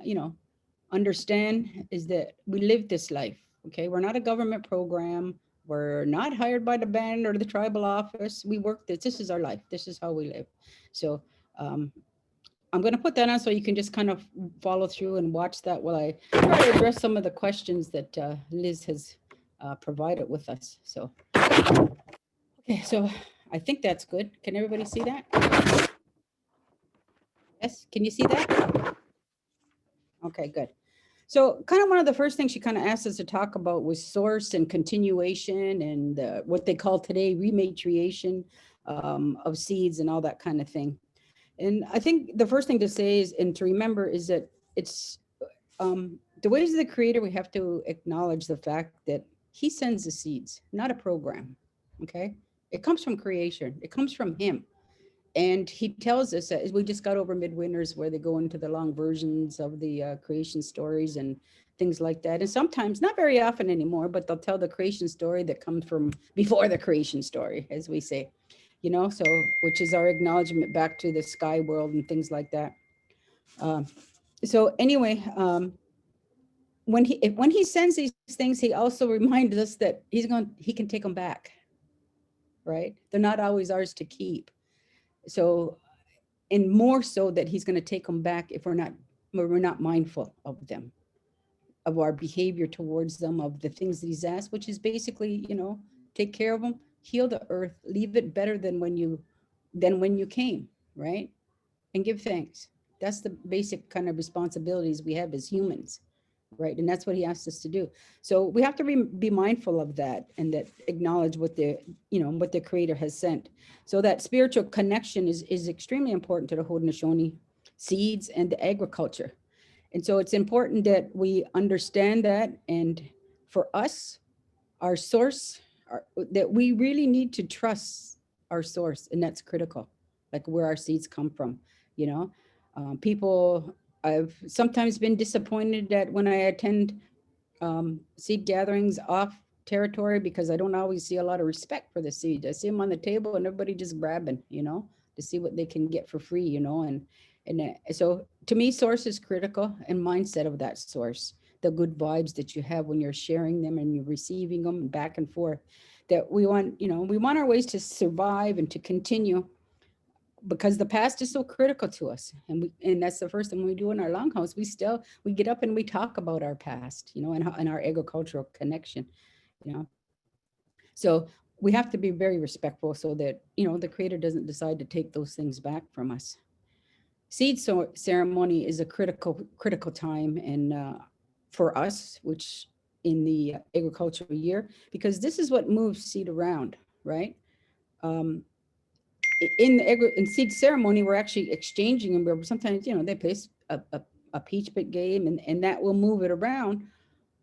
understand is that we live this life. Okay. We're not a government program. We're not hired by the band or the tribal office. We work this. This is our life. This is how we live. So I'm going to put that on so you can just kind of follow through and watch that while I try to address some of the questions that Liz has provided with us. So, okay. So I think that's good. Can everybody see that? Yes, can you see that? Okay, good. So kind of one of the first things she kind of asked us to talk about was source and continuation and what they call today rematriation of seeds and all that kind of thing. And I think the first thing to say is, and to remember, is that it's the ways of the Creator, we have to acknowledge the fact that He sends the seeds, not a program, okay? It comes from creation. It comes from Him. And He tells us that we just got over midwinters where they go into the long versions of the creation stories and things like that. And sometimes, not very often anymore, but they'll tell the creation story that comes from before the creation story, as we say, so which is our acknowledgement back to the sky world and things like that. So anyway, when he sends these things, He also reminds us that He can take them back, right? They're not always ours to keep. So, and more so that He's going to take them back if we're not mindful of them, of our behavior towards them, of the things that He's asked, which is basically, take care of them, heal the earth, leave it better than when you came, right? And give thanks. That's the basic kind of responsibilities we have as humans, right? And that's what He asked us to do. So we have to be mindful of that and that acknowledge what the Creator has sent. So that spiritual connection is extremely important to the Haudenosaunee seeds and the agriculture. And so it's important that we understand that. And for us, our source, that we really need to trust our source, and that's critical, like where our seeds come from. People, I've sometimes been disappointed that when I attend seed gatherings off territory, because I don't always see a lot of respect for the seed. I see them on the table and everybody just grabbing, to see what they can get for free, and so to me, source is critical, and mindset of that source, the good vibes that you have when you're sharing them and you're receiving them back and forth, that we want our ways to survive and to continue, because the past is so critical to us. And that's the first thing we do in our longhouse. We get up and we talk about our past, and our agricultural connection, So we have to be very respectful so that, the Creator doesn't decide to take those things back from us. Seed ceremony is a critical time and for us, which in the agricultural year, because this is what moves seed around, right? In seed ceremony, we're actually exchanging them. Where sometimes, they play a peach pit game and that will move it around.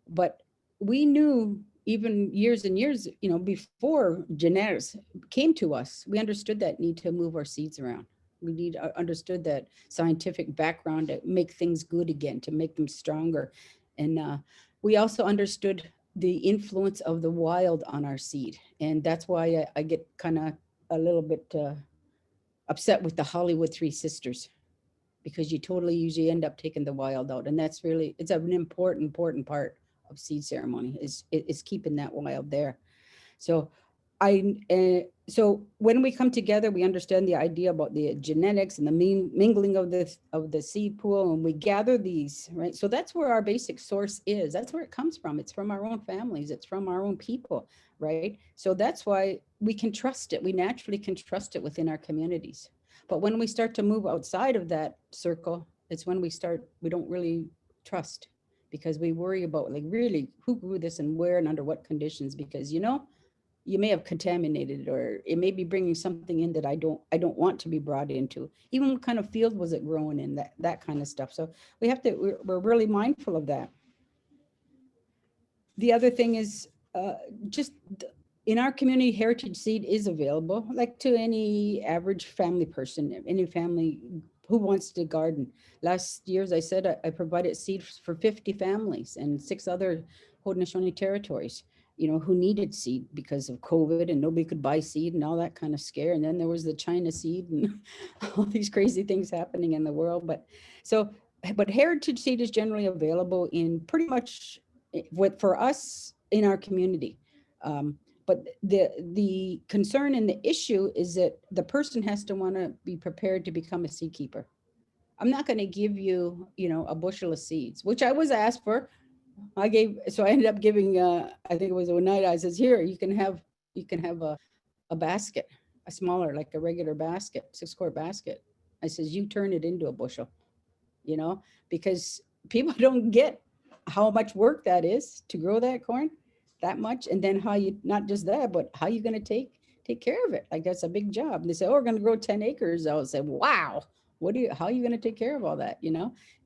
But we knew even years and years, before genetics came to us, we understood that need to move our seeds around, We need understood that scientific background to make things good again, to make them stronger. And we also understood the influence of the wild on our seed. And that's why I get kind of a little bit upset with the Hollywood Three Sisters, because you totally usually end up taking the wild out. And that's really, it's an important part of seed ceremony is keeping that wild there. So so when we come together, we understand the idea about the genetics and the mingling of the seed pool, and we gather these, right? So that's where our basic source is. That's where it comes from. It's from our own families. It's from our own people, right? So that's why we can trust it. We naturally can trust it within our communities. But when we start to move outside of that circle, it's when we don't really trust, because we worry about, like, really who grew this and where and under what conditions, because you may have contaminated it, or it may be bringing something in that I don't want to be brought into. Even what kind of field was it growing in, that kind of stuff. So we're really mindful of that. The other thing is just in our community, heritage seed is available, like to any average family person, any family who wants to garden. Last year, as I said, I provided seed for 50 families and 6 other Haudenosaunee territories, who needed seed because of COVID, and nobody could buy seed and all that kind of scare. And then there was the China seed and all these crazy things happening in the world. But heritage seed is generally available in pretty much for us in our community. But the concern and the issue is that the person has to want to be prepared to become a seed keeper. I'm not going to give you, a bushel of seeds, which I was asked for. I ended up giving, I think it was Oneida. I says, here, you can have a basket, a smaller, like a regular basket, 6-quart basket. I says, you turn it into a bushel, because people don't get how much work that is to grow that corn that much. And then how you, not just that, but how you going to take care of it. Like, that's a big job. And they say, oh, we're going to grow 10 acres. I would say, wow, how are you going to take care of all that?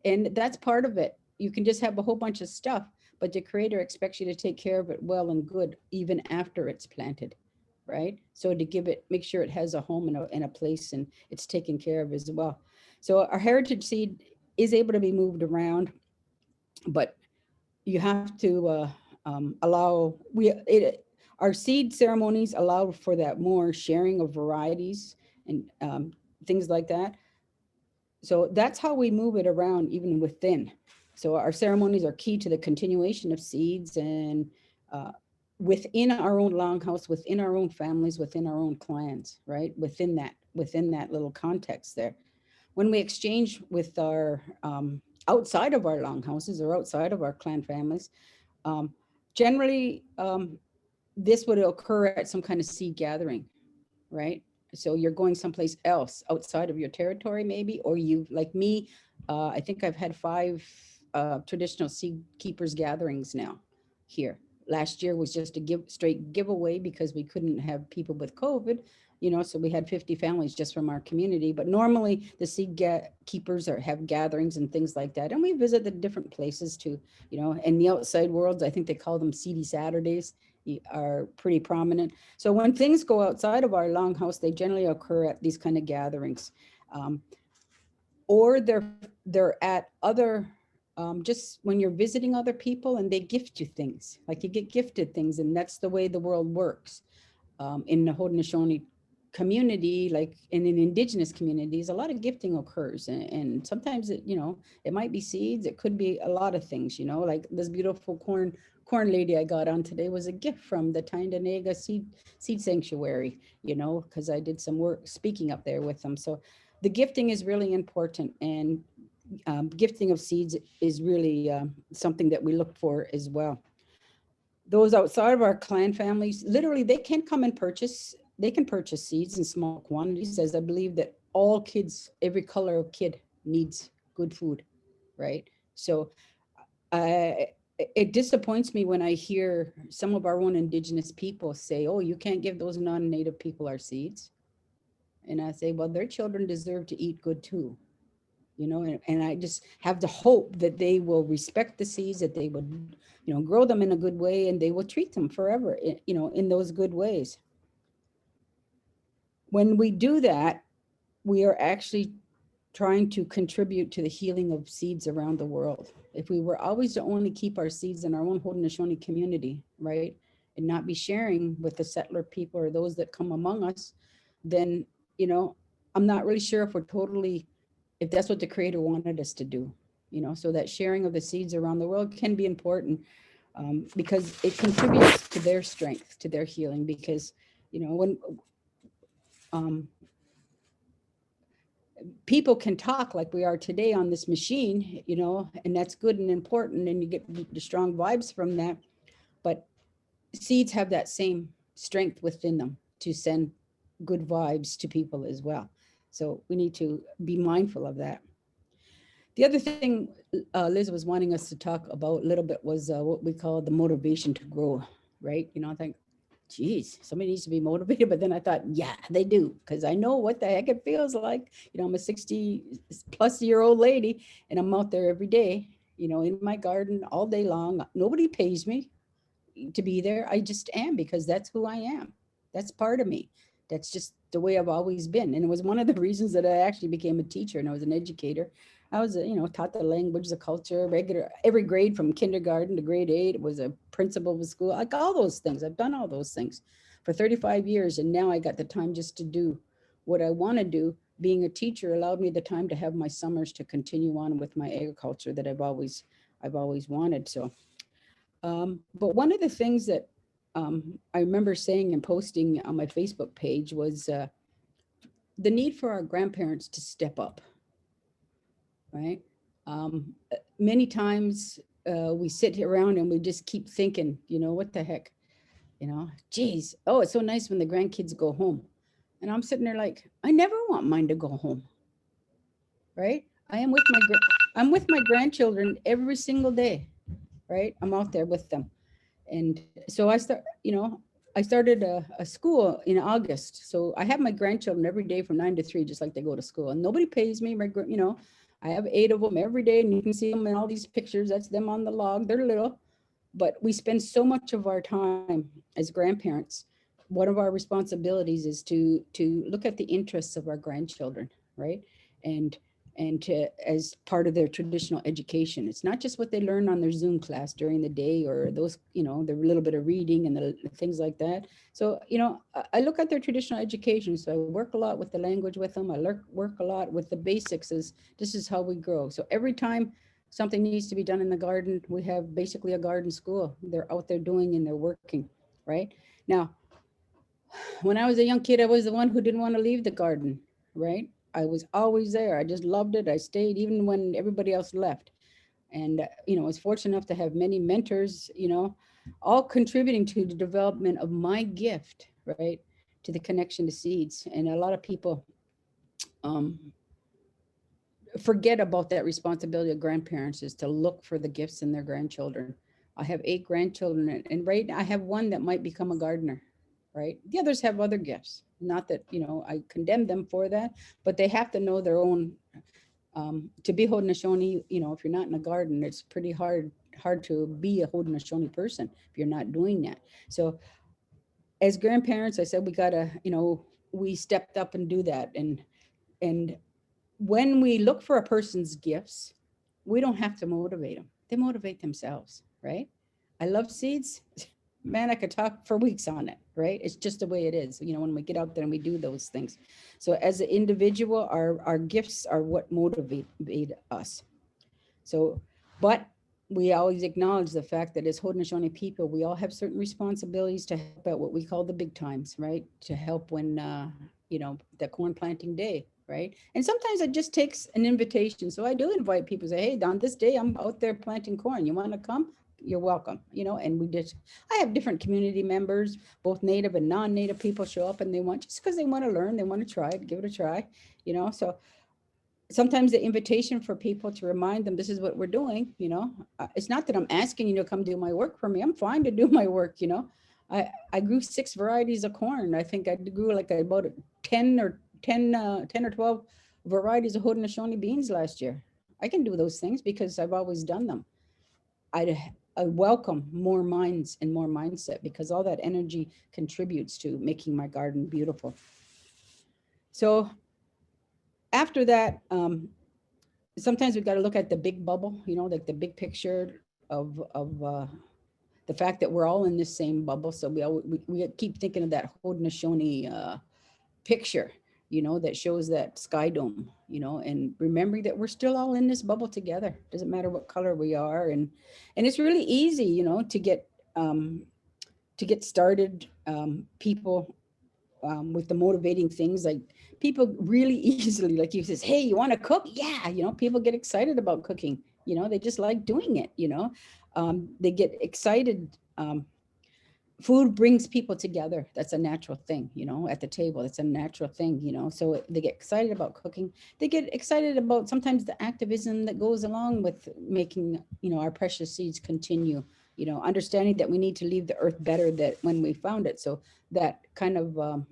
And that's part of it. You can just have a whole bunch of stuff, but the creator expects you to take care of it well and good, even after it's planted, right? So to make sure it has a home and a place, and it's taken care of as well. So our heritage seed is able to be moved around, but you have to our seed ceremonies allow for that more sharing of varieties and things like that. So that's how we move it around even within. So our ceremonies are key to the continuation of seeds, and within our own longhouse, within our own families, within our own clans, right? Within that little context there. When we exchange with our outside of our longhouses or outside of our clan families, generally this would occur at some kind of seed gathering, right? So you're going someplace else outside of your territory, maybe, or you, like me, I think I've had 5 traditional seed keepers gatherings now here. Last year was just a straight giveaway because we couldn't have people with COVID, so we had 50 families just from our community. But normally the seed keepers have gatherings and things like that. And we visit the different places too, in the outside worlds, I think they call them Seedy Saturdays, are pretty prominent. So when things go outside of our longhouse, they generally occur at these kind of gatherings. Or they're at other, just when you're visiting other people and they gift you things, like you get gifted things, and that's the way the world works. In the Haudenosaunee community, like in an Indigenous communities, a lot of gifting occurs, and sometimes it might be seeds, it could be a lot of things, like this beautiful corn lady I got on today was a gift from the Onondaga seed sanctuary, because I did some work speaking up there with them. So the gifting is really important, and gifting of seeds is really something that we look for as well. Those outside of our clan families, literally, they can come and purchase seeds in small quantities, as I believe that all kids, every color of kid needs good food, right? So it disappoints me when I hear some of our own Indigenous people say, oh, you can't give those non-Native people our seeds. And I say, well, their children deserve to eat good too. And I just have the hope that they will respect the seeds, that they would, grow them in a good way, and they will treat them forever, in those good ways. When we do that, we are actually trying to contribute to the healing of seeds around the world. If we were always to only keep our seeds in our own Haudenosaunee community, right, and not be sharing with the settler people or those that come among us, then, you know, I'm not really sure if we're totally, if that's what the Creator wanted us to do, you know. So that sharing of the seeds around the world can be important, because it contributes to their strength, to their healing. Because, you know, when people can talk like we are today on this machine, you know, and that's good and important, and you get the strong vibes from that. But seeds have that same strength within them to send good vibes to people as well. So we need to be mindful of that. The other thing Liz was wanting us to talk about a little bit was what we call the motivation to grow, right? You know, I think, geez, somebody needs to be motivated. But then I thought, yeah, they do, because I know what the heck it feels like. You know, I'm a 60-plus-year-old lady, and I'm out there every day, you know, in my garden all day long. Nobody pays me to be there. I just am, because that's who I am. That's part of me. That's just the way I've always been. And it was one of the reasons that I actually became a teacher and I was an educator. I was, you know, taught the language, the culture, regular, every grade from kindergarten to grade 8, was a principal of a school, like all those things. I've done all those things for 35 years. And now I got the time just to do what I want to do. Being a teacher allowed me the time to have my summers to continue on with my agriculture that I've always wanted. So, but one of the things that I remember saying and posting on my Facebook page was the need for our grandparents to step up, right? Many times we sit around and we just keep thinking, you know, what the heck, you know, geez, oh, it's so nice when the grandkids go home. And I'm sitting there like, I never want mine to go home, right? I'm with my grandchildren every single day, right? I'm out there with them. And so I started a school in August. So I have my grandchildren every day from 9 to 3, just like they go to school, and nobody pays me. You know, I have 8 of them every day, and you can see them in all these pictures. That's them on the log. They're little, but we spend so much of our time as grandparents. One of our responsibilities is to look at the interests of our grandchildren, right? And to, as part of their traditional education. It's not just what they learn on their Zoom class during the day, or those, you know, the little bit of reading and the things like that. So, you know, I look at their traditional education. So I work a lot with the language with them. I work a lot with the basics. This is how we grow. So every time something needs to be done in the garden, we have basically a garden school. They're out there doing and they're working, right? Now, when I was a young kid, I was the one who didn't want to leave the garden, right? I was always there. I just loved it. I stayed even when everybody else left. And, you know, I was fortunate enough to have many mentors, you know, all contributing to the development of my gift, right? To the connection to seeds. And a lot of people forget about that responsibility of grandparents, is to look for the gifts in their grandchildren. I have 8 grandchildren, and right now I have one that might become a gardener, right? The others have other gifts. Not that, you know, I condemn them for that, but they have to know their own. To be Haudenosaunee, you know, if you're not in a garden, it's pretty hard to be a Haudenosaunee person if you're not doing that. So as grandparents, I said, we gotta, you know, we stepped up and do that. And when we look for a person's gifts, we don't have to motivate them. They motivate themselves, right? I love seeds. Man, I could talk for weeks on it, right? It's just the way it is, you know, when we get out there and we do those things. So as an individual, our gifts are what motivate us. So, but we always acknowledge the fact that as Haudenosaunee people, we all have certain responsibilities to help out what we call the big times, right? To help when, you know, the corn planting day, right? And sometimes it just takes an invitation. So I do invite people, say, hey, on this day, I'm out there planting corn. You want to come? You're welcome, you know. And I have different community members, both native and non-native people show up, and they want, just because they want to learn, they want to try it, give it a try, you know. So sometimes the invitation for people to remind them, this is what we're doing, you know. It's not that I'm asking you to come do my work for me. I'm fine to do my work, you know. I grew 6 varieties of corn. I think I grew like about 10 or 12 varieties of Haudenosaunee beans last year. I can do those things because I've always done them. I welcome more minds and more mindset, because all that energy contributes to making my garden beautiful. So after that, sometimes we've got to look at the big bubble, you know, like the big picture of the fact that we're all in this same bubble. So we keep thinking of that Haudenosaunee picture, you know, that shows that sky dome, you know, and remembering that we're still all in this bubble together. Doesn't matter what color we are, and it's really easy, you know, to get started. People with the motivating things, like people really easily, like you says, hey, you want to cook? Yeah, you know, people get excited about cooking. You know, they just like doing it. You know, they get excited. Food brings people together. That's a natural thing, you know, at the table. It's a natural thing, you know. So they get excited about cooking. They get excited about sometimes the activism that goes along with making, you know, our precious seeds continue, you know, understanding that we need to leave the earth better than when we found it. So that kind of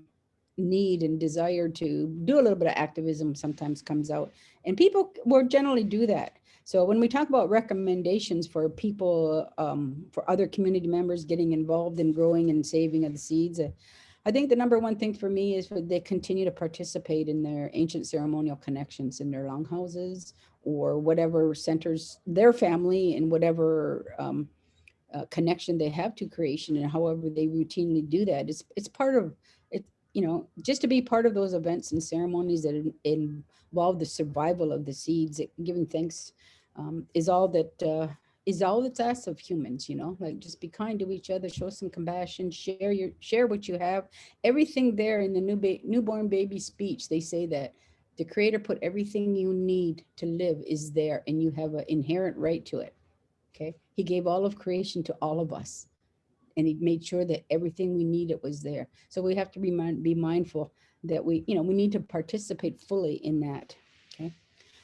need and desire to do a little bit of activism sometimes comes out, and people will generally do that. So when we talk about recommendations for people, for other community members getting involved in growing and saving of the seeds, I think the number one thing for me is for they continue to participate in their ancient ceremonial connections in their longhouses or whatever centers their family and whatever connection they have to creation, and however they routinely do that. It's part of it, you know, just to be part of those events and ceremonies that involve the survival of the seeds, giving thanks is all that's asked of humans, you know, like just be kind to each other, show some compassion, share what you have. Everything there in the newborn baby speech, they say that the creator put everything you need to live is there, and you have an inherent right to it. Okay. He gave all of creation to all of us, and he made sure that everything we needed was there. So we have to be mindful that we need to participate fully in that. Okay.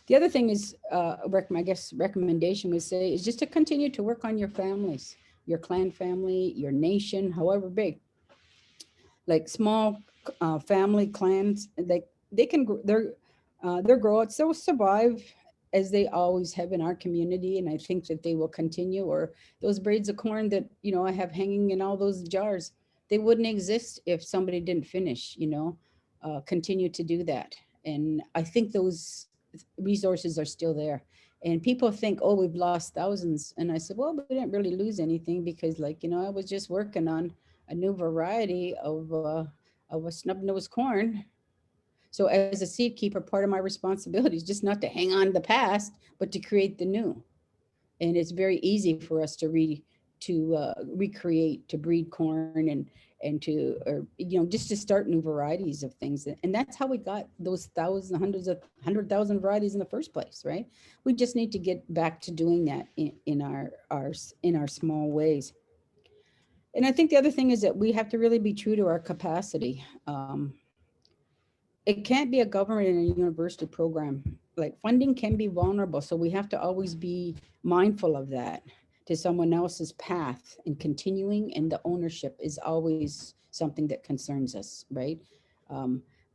The other thing is, I guess recommendation would say is just to continue to work on your families, your clan family, your nation, however big. Like small family clans, they can their growth, they'll survive as they always have in our community, and I think that they will continue. Or those braids of corn that, you know, I have hanging in all those jars, they wouldn't exist if somebody didn't finish, you know, continue to do that. And I think those resources are still there. And people think, oh, we've lost thousands. And I said, well, we didn't really lose anything, because, like, you know, I was just working on a new variety of a snub-nosed corn. So as a seed keeper, part of my responsibility is just not to hang on to the past, but to create the new. And it's very easy for us to recreate, to breed corn and to, or, you know, just to start new varieties of things. And that's how we got those hundreds of 100,000 varieties in the first place, right? We just need to get back to doing that in our small ways. And I think the other thing is that we have to really be true to our capacity. It can't be a government and a university program. Like, funding can be vulnerable. So we have to always be mindful of that, to someone else's path, and continuing, and the ownership is always something that concerns us, right?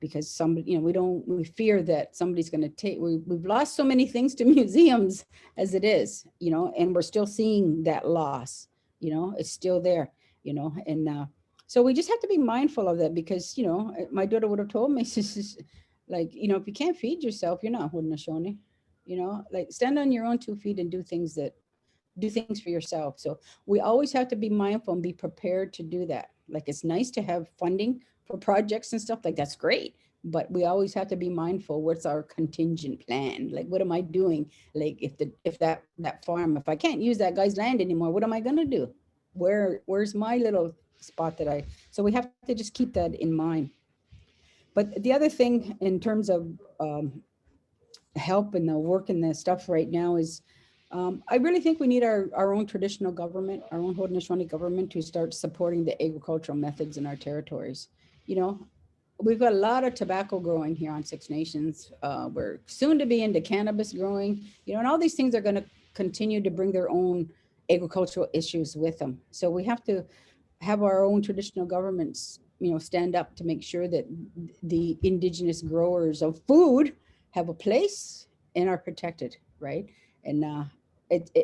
Because somebody, you know, we fear that somebody's going to take, we've lost so many things to museums as it is, you know, and we're still seeing that loss, you know, it's still there, you know, and so we just have to be mindful of that, because, you know, my daughter would have told me, like, you know, if you can't feed yourself, you're not Haudenosaunee, you know, like, stand on your own 2 feet and do things for yourself. So we always have to be mindful and be prepared to do that. Like, it's nice to have funding for projects and stuff, like that's great, but we always have to be mindful, what's our contingent plan? Like, what am I doing? Like, if that farm, if I can't use that guy's land anymore, what am I going to do? Where's my little spot so we have to just keep that in mind. But the other thing in terms of help and the work and the stuff right now is, I really think we need our own traditional government, our own Haudenosaunee government, to start supporting the agricultural methods in our territories. You know, we've got a lot of tobacco growing here on Six Nations. We're soon to be into cannabis growing, you know, and all these things are going to continue to bring their own agricultural issues with them. So we have to have our own traditional governments, you know, stand up to make sure that the Indigenous growers of food have a place and are protected, right? And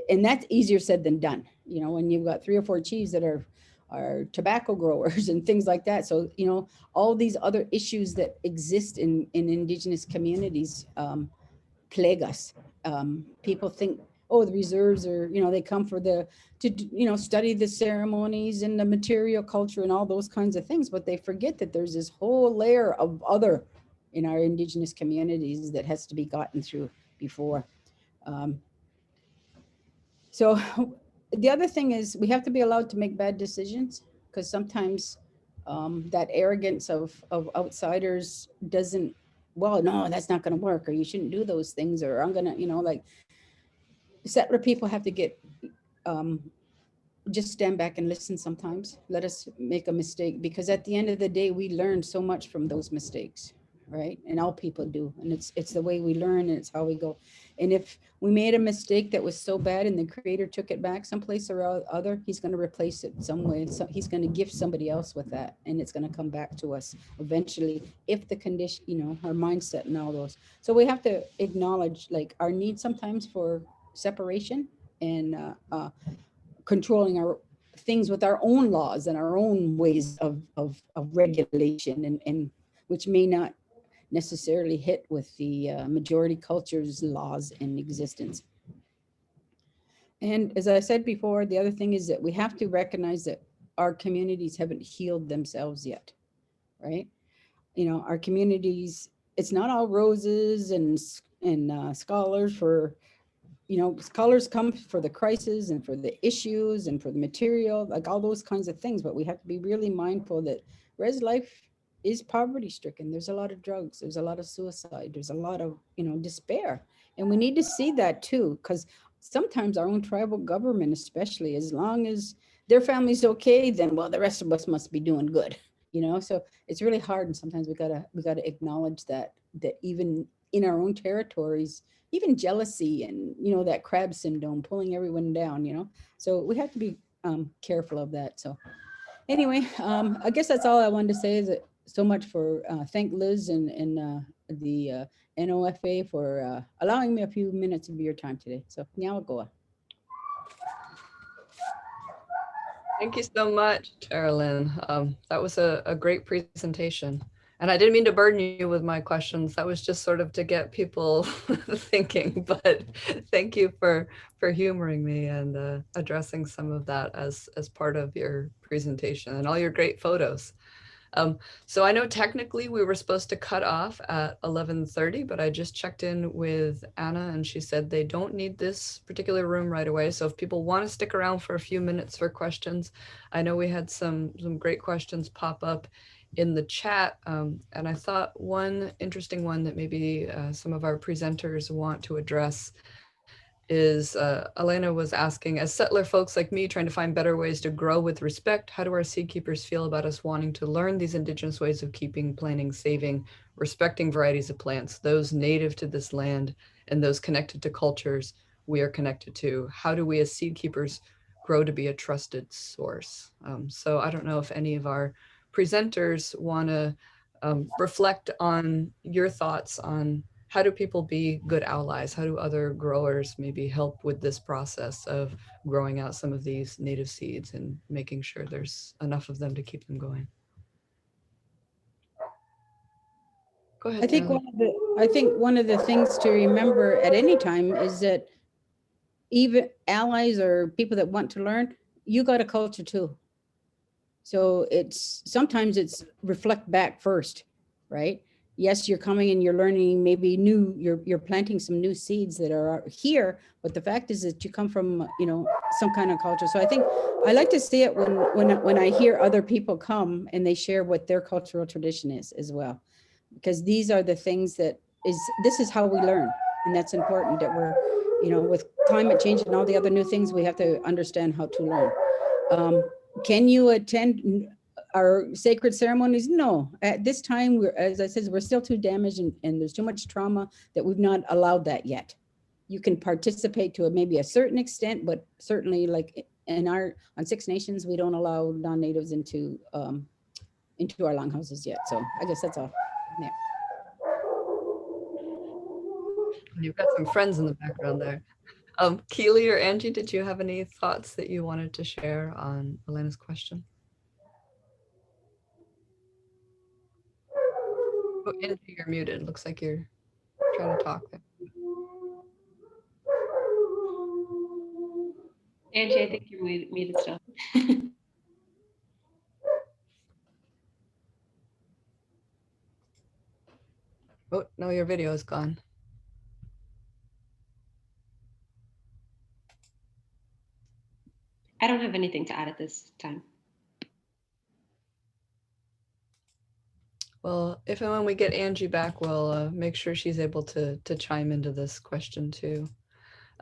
and that's easier said than done. You know, when you've got 3 or 4 chiefs that are our tobacco growers and things like that. So, you know, all these other issues that exist in Indigenous communities plague us. People think, oh, the reserves are, you know, they come for you know, study the ceremonies and the material culture and all those kinds of things, but they forget that there's this whole layer of other in our Indigenous communities that has to be gotten through before. So the other thing is we have to be allowed to make bad decisions, because sometimes that arrogance of outsiders doesn't, well, no, that's not going to work, or you shouldn't do those things, or I'm going to, you know, like settler people have to get, just stand back and listen sometimes. Let us make a mistake, because at the end of the day, we learn so much from those mistakes, right? And all people do. And it's the way we learn, and it's how we go. And if we made a mistake that was so bad and the creator took it back someplace or other, he's going to replace it some way. So he's going to gift somebody else with that, and it's going to come back to us eventually if the condition, you know, our mindset and all those. So we have to acknowledge like our need sometimes for separation and controlling our things with our own laws and our own ways of regulation, and which may not necessarily hit with the majority culture's laws in existence. And as I said before, the other thing is that we have to recognize that our communities haven't healed themselves yet, right? You know, our communities, it's not all roses and scholars for, you know, scholars come for the crisis and for the issues and for the material, like all those kinds of things. But we have to be really mindful that res life is poverty stricken. There's a lot of drugs. There's a lot of suicide. There's a lot of, you know, despair. And we need to see that too, because sometimes our own tribal government, especially, as long as their family's okay, then, well, the rest of us must be doing good, you know? So it's really hard. And sometimes we gotta acknowledge that even in our own territories, even jealousy and, you know, that crab syndrome, pulling everyone down, you know? So we have to be careful of that. So anyway, I guess that's all I wanted to say, is that so much for thank Liz and the NOFA for allowing me a few minutes of your time today. So now I'll go on. Thank you so much, Terrylynn. That was a great presentation. And I didn't mean to burden you with my questions. That was just sort of to get people thinking, but thank you for humoring me and addressing some of that as part of your presentation and all your great photos. So I know technically we were supposed to cut off at 11:30, but I just checked in with Anna and she said they don't need this particular room right away. So if people want to stick around for a few minutes for questions, I know we had some great questions pop up in the chat. And I thought one interesting one that maybe some of our presenters want to address is Elena was asking, as settler folks like me trying to find better ways to grow with respect, how do our seed keepers feel about us wanting to learn these Indigenous ways of keeping, planting, saving, respecting varieties of plants, those native to this land and those connected to cultures we are connected to? How do we as seed keepers grow to be a trusted source? So I don't know if any of our presenters want to reflect on your thoughts on how do people be good allies? How do other growers maybe help with this process of growing out some of these native seeds and making sure there's enough of them to keep them going? Go ahead. I think one of the things to remember at any time is that even allies or people that want to learn, you got a culture too. So sometimes it's reflect back first, right? Yes, you're coming and you're learning maybe you're planting some new seeds that are here, but the fact is that you come from, you know, some kind of culture. So I think I like to see it when I hear other people come and they share what their cultural tradition is as well, because these are the things this is how we learn. And that's important, that we're, you know, with climate change and all the other new things, we have to understand how to learn. Can you attend our sacred ceremonies? No, at this time, as I said, we're still too damaged and there's too much trauma that we've not allowed that yet. You can participate to maybe a certain extent, but certainly like on Six Nations, we don't allow non-natives into our longhouses yet. So I guess that's all. Yeah. You've got some friends in the background there. Keely or Angie, did you have any thoughts that you wanted to share on Elena's question? Oh, Angie, you're muted. Looks like you're trying to talk. Angie, I think you're muted still. Oh, no, your video is gone. I don't have anything to add at this time. Well, if and when we get Angie back, we'll make sure she's able to chime into this question too.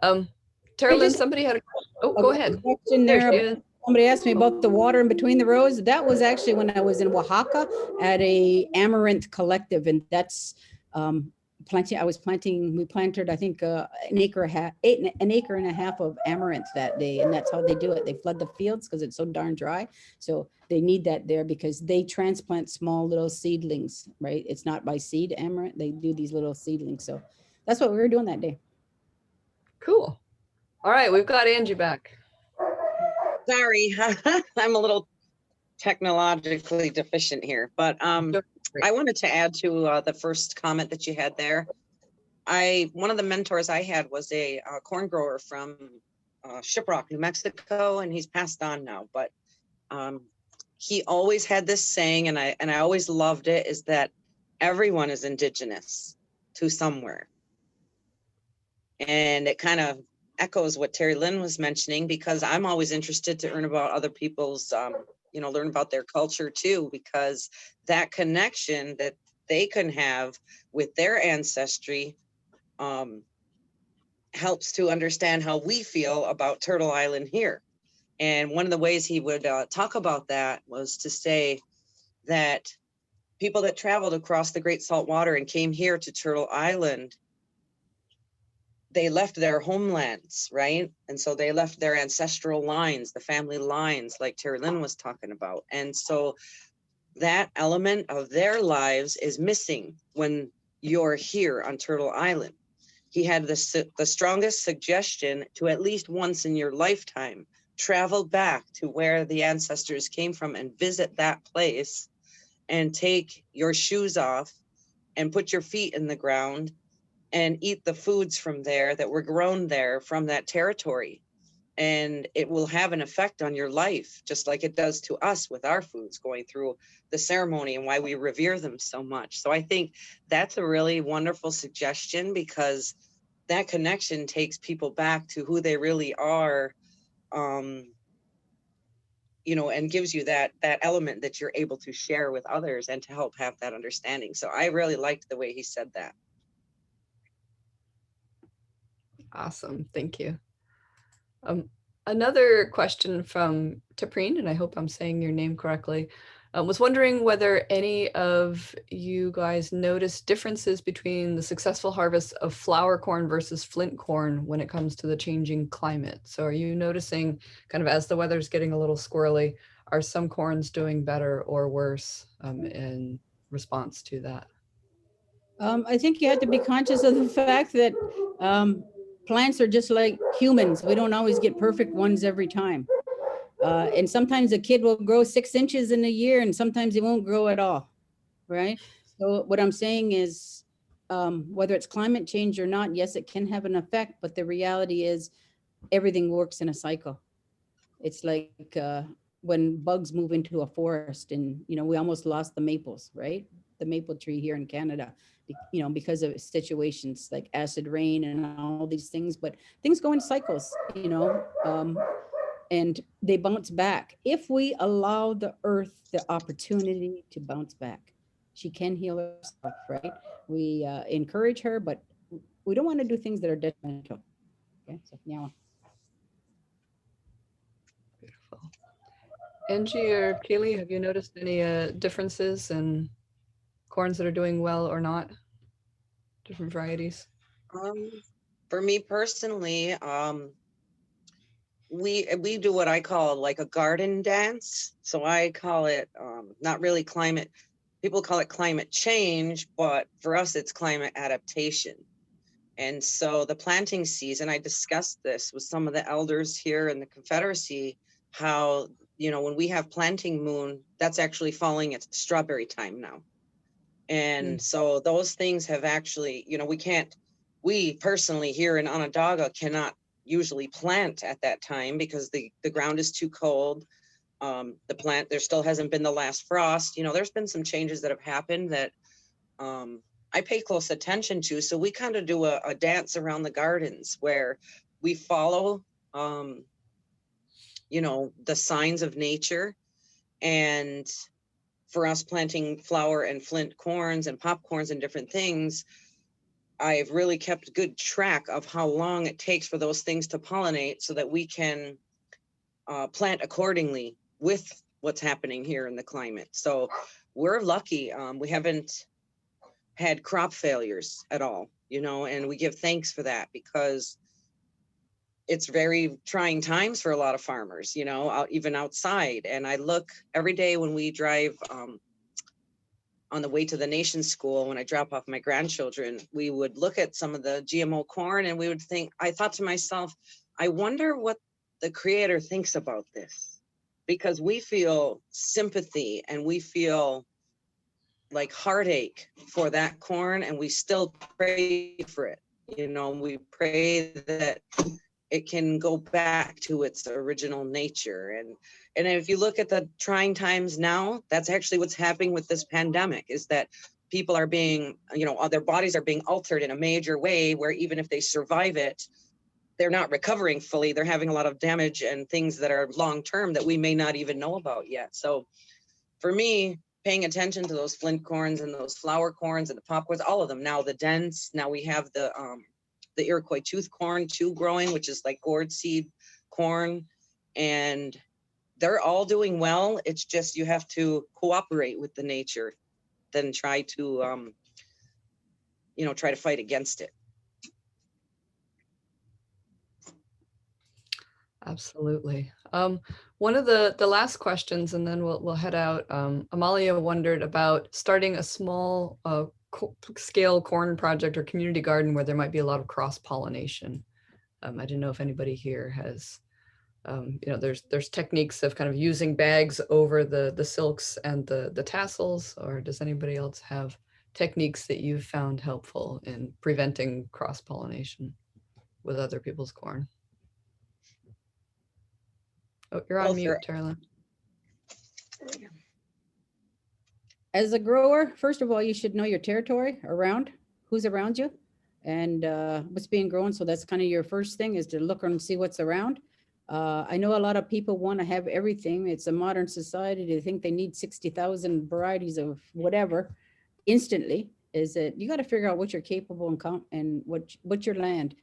Terrylynn, somebody had a go ahead. Question There there. she is. Somebody asked me about the water in between the rows. That was actually when I was in Oaxaca at a amaranth collective, and that's planting. We planted, I think, an acre and a half of amaranth that day, and that's how they do it. They flood the fields because it's so darn dry. So they need that there because they transplant small little seedlings, right? It's not by seed amaranth. They do these little seedlings. So that's what we were doing that day. Cool. All right, we've got Angie back. Sorry, I'm a little technologically deficient here, but I wanted to add to the first comment that you had there. One of the mentors I had was a corn grower from Shiprock, New Mexico, and he's passed on now. But he always had this saying, and I always loved it, is that everyone is indigenous to somewhere. And it kind of echoes what Terrylynn was mentioning, because I'm always interested to learn about other people's, learn about their culture too, because that connection that they can have with their ancestry helps to understand how we feel about Turtle Island here. And one of the ways he would talk about that was to say that people that traveled across the Great Salt Water and came here to Turtle Island, they left their homelands, right? And so they left their ancestral lines, the family lines, like Terrylynn was talking about. And so that element of their lives is missing when you're here on Turtle Island. He had the strongest suggestion to, at least once in your lifetime, travel back to where the ancestors came from and visit that place and take your shoes off and put your feet in the ground and eat the foods from there that were grown there from that territory. And it will have an effect on your life, just like it does to us with our foods going through the ceremony and why we revere them so much. So I think that's a really wonderful suggestion, because that connection takes people back to who they really are, and gives you that element that you're able to share with others and to help have that understanding. So I really liked the way he said that. Awesome, thank you. Another question from Terrylynn, and I hope I'm saying your name correctly, was wondering whether any of you guys noticed differences between the successful harvest of flour corn versus flint corn when it comes to the changing climate. So are you noticing, kind of as the weather's getting a little squirrely, are some corns doing better or worse in response to that? I think you have to be conscious of the fact that plants are just like humans. We don't always get perfect ones every time. And sometimes a kid will grow 6 inches in a year, and sometimes it won't grow at all, right? So what I'm saying is, whether it's climate change or not, yes, it can have an effect, but the reality is everything works in a cycle. It's like when bugs move into a forest, and, we almost lost the maples, right? The maple tree here in Canada, because of situations like acid rain and all these things, but things go in cycles, and they bounce back. If we allow the earth the opportunity to bounce back, she can heal herself, right? We encourage her, but we don't want to do things that are detrimental. Okay, so yeah. Beautiful. Angie or Keely, have you noticed any differences in corns that are doing well or not? Different varieties? For me personally, we do what I call like a garden dance. So I call it not really climate. People call it climate change, but for us it's climate adaptation. And so the planting season, I discussed this with some of the elders here in the Confederacy, how, when we have planting moon, that's actually falling at strawberry time now. And so those things have actually, you know, we personally here in Onondaga cannot usually plant at that time because the ground is too cold. There still hasn't been the last frost. You know, there's been some changes that have happened that I pay close attention to. So we kind of do a dance around the gardens where we follow, you know, the signs of nature. And for us planting flower and flint corns and popcorns and different things, I've really kept good track of how long it takes for those things to pollinate so that we can plant accordingly with what's happening here in the climate. So we're lucky. We haven't had crop failures at all, you know, and we give thanks for that because it's very trying times for a lot of farmers, you know, even outside. And I look every day when we drive on the way to the nation school, when I drop off my grandchildren, we would look at some of the GMO corn and we would think, I thought to myself, I wonder what the creator thinks about this, because we feel sympathy and we feel like heartache for that corn, and we still pray for it. You know, we pray that it can go back to its original nature. And if you look at the trying times now, that's actually what's happening with this pandemic, is that people are being, you know, their bodies are being altered in a major way where even if they survive it, they're not recovering fully. They're having a lot of damage and things that are long-term that we may not even know about yet. So for me, paying attention to those flint corns and those flower corns and the popcorns, all of them. Now the dents, now we have the Iroquois tooth corn too growing, which is like gourd seed corn, and they're all doing well. It's just you have to cooperate with the nature, then try to, you know, try to fight against it. Absolutely. One of the last questions, and then we'll head out. Amalia wondered about starting a small scale corn project or community garden where there might be a lot of cross pollination. I didn't know if anybody here has, you know, there's techniques of kind of using bags over the silks and the tassels, or does anybody else have techniques that you've found helpful in preventing cross pollination with other people's corn? Oh, you're on mute, Terrylynn. As a grower, first of all, you should know your territory around, who's around you and what's being grown. So that's kind of your first thing, is to look and see what's around. I know a lot of people want to have everything. It's a modern society. They think they need 60,000 varieties of whatever instantly. Is that you got to figure out what you're capable and what's your land.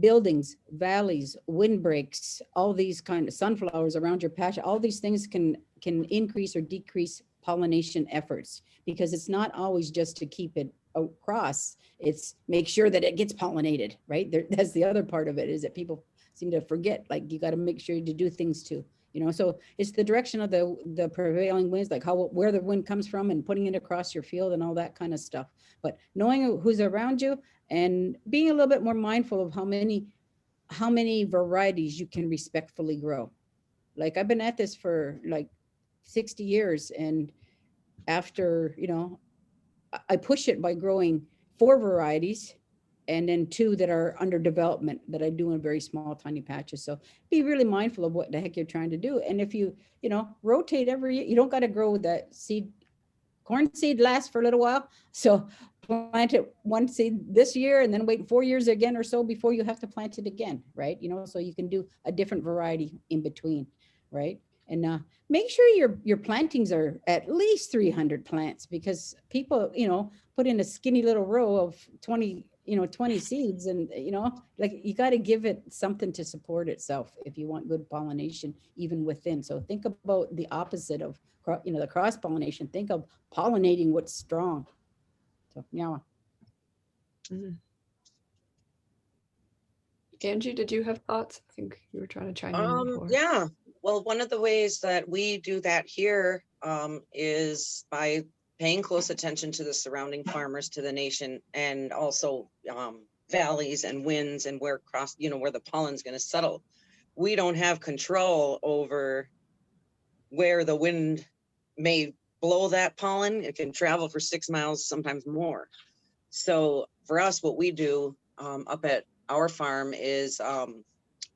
Buildings, valleys, windbreaks, all these kind of sunflowers around your patch, all these things can increase or decrease pollination efforts, because it's not always just to keep it across, it's make sure that it gets pollinated, right? That's the other part of it, is that people seem to forget, like you got to make sure to do things too, you know. So it's the direction of the prevailing winds, like where the wind comes from, and putting it across your field and all that kind of stuff. But knowing who's around you and being a little bit more mindful of how many varieties you can respectfully grow. Like I've been at this for like 60 years, and after, you know, I push it by growing 4 varieties and then 2 that are under development that I do in very small, tiny patches. So be really mindful of what the heck you're trying to do. And if you know, rotate every year, you don't got to grow that seed. Corn seed lasts for a little while. So plant it one seed this year and then wait 4 years again or so before you have to plant it again, right? You know, so you can do a different variety in between, right? And make sure your plantings are at least 300 plants, because people, you know, put in a skinny little row of 20 seeds, and, you know, like you got to give it something to support itself if you want good pollination even within. So think about the opposite of, you know, the cross pollination. Think of pollinating what's strong. So yeah. Mm-hmm. Angie, did you have thoughts? I think you were trying to chime in before. Yeah. Well, one of the ways that we do that here is by paying close attention to the surrounding farmers, to the nation, and also valleys and winds and where the pollen's going to settle. We don't have control over where the wind may blow that pollen, it can travel for 6 miles, sometimes more. So for us, what we do up at our farm is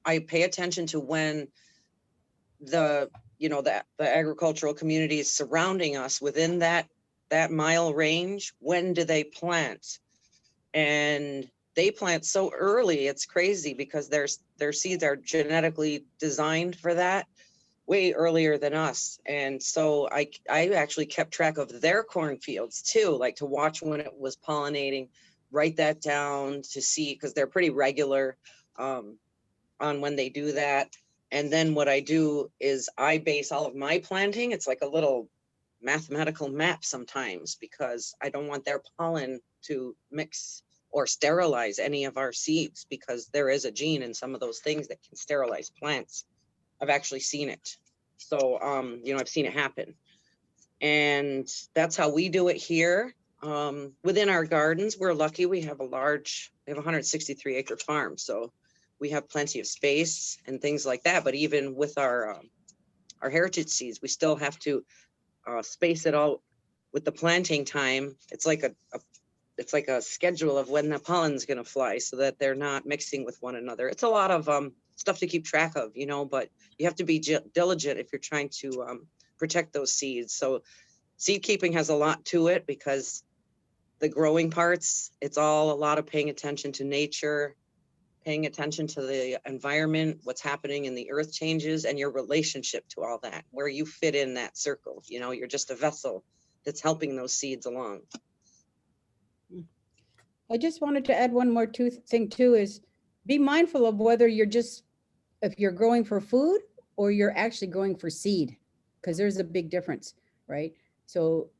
I pay attention to when the agricultural communities surrounding us within that mile range, when do they plant? And they plant so early, it's crazy, because their seeds are genetically designed for that way earlier than us. And so I actually kept track of their cornfields too, like to watch when it was pollinating, write that down to see, because they're pretty regular on when they do that. And then what I do is I base all of my planting. It's like a little mathematical map sometimes, because I don't want their pollen to mix or sterilize any of our seeds, because there is a gene in some of those things that can sterilize plants. I've actually seen it. So, I've seen it happen. And that's how we do it here. Within our gardens, we're lucky. We have a 163 acre farm. So we have plenty of space and things like that. But even with our heritage seeds, we still have to space it out with the planting time. It's like a schedule of when the pollen's going to fly, so that they're not mixing with one another. It's a lot of stuff to keep track of, but you have to be diligent if you're trying to protect those seeds. So seed keeping has a lot to it, because the growing parts, it's all a lot of paying attention to nature, paying attention to the environment, what's happening in the earth changes, and your relationship to all that, where you fit in that circle. You're just a vessel that's helping those seeds along. I just wanted to add one more thing too, is be mindful of whether if you're growing for food or you're actually growing for seed, because there's a big difference, right? So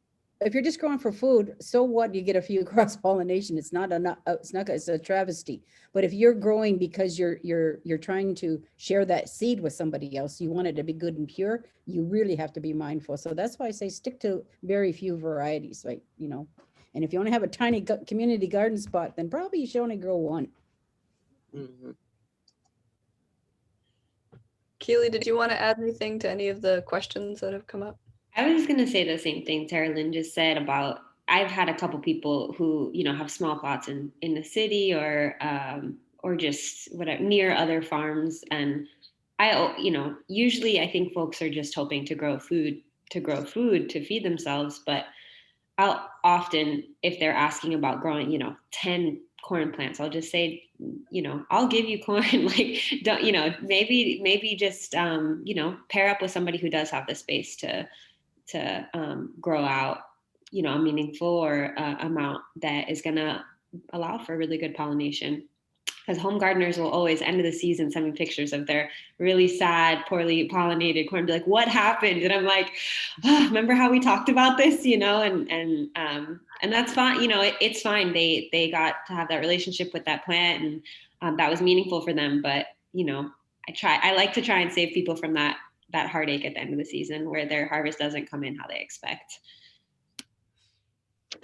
if you're just growing for food, so what? You get a few cross pollination. It's a travesty. But if you're growing because you're trying to share that seed with somebody else, you want it to be good and pure, you really have to be mindful. So that's why I say stick to very few varieties, right? And if you only have a tiny community garden spot, then probably you should only grow one. Mm-hmm. Keely, did you want to add anything to any of the questions that have come up? I was going to say the same thing Terrylynn just said about, I've had a couple people who, have small plots in the city or just whatever, near other farms. And usually I think folks are just hoping to grow food to feed themselves. But I'll often, if they're asking about growing, 10 corn plants, I'll just say, I'll give you corn. Like, don't, maybe just, pair up with somebody who does have the space to grow out, a meaningful or amount that is going to allow for really good pollination. Because home gardeners will always, end of the season, send me pictures of their really sad, poorly pollinated corn. Be like, "What happened?" And I'm like, "Remember how we talked about this?" And that's fine. It's fine. They got to have that relationship with that plant, and that was meaningful for them. But I like to try and save people from that heartache at the end of the season, where their harvest doesn't come in how they expect.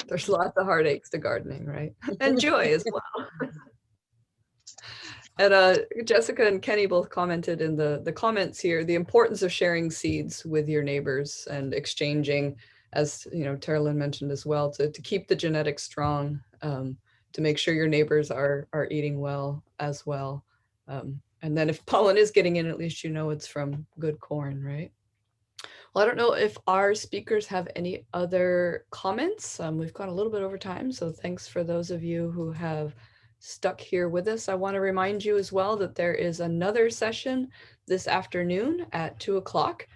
There's lots of heartaches to gardening, right? And joy as well. And Jessica and Kenny both commented in the comments here, the importance of sharing seeds with your neighbors and exchanging, as Terrylynn mentioned as well, to keep the genetics strong, to make sure your neighbors are eating well as well. And then if pollen is getting in, at least it's from good corn, right? Well, I don't know if our speakers have any other comments. We've gone a little bit over time, so thanks for those of you who have stuck here with us. I want to remind you as well that there is another session this afternoon at 2:00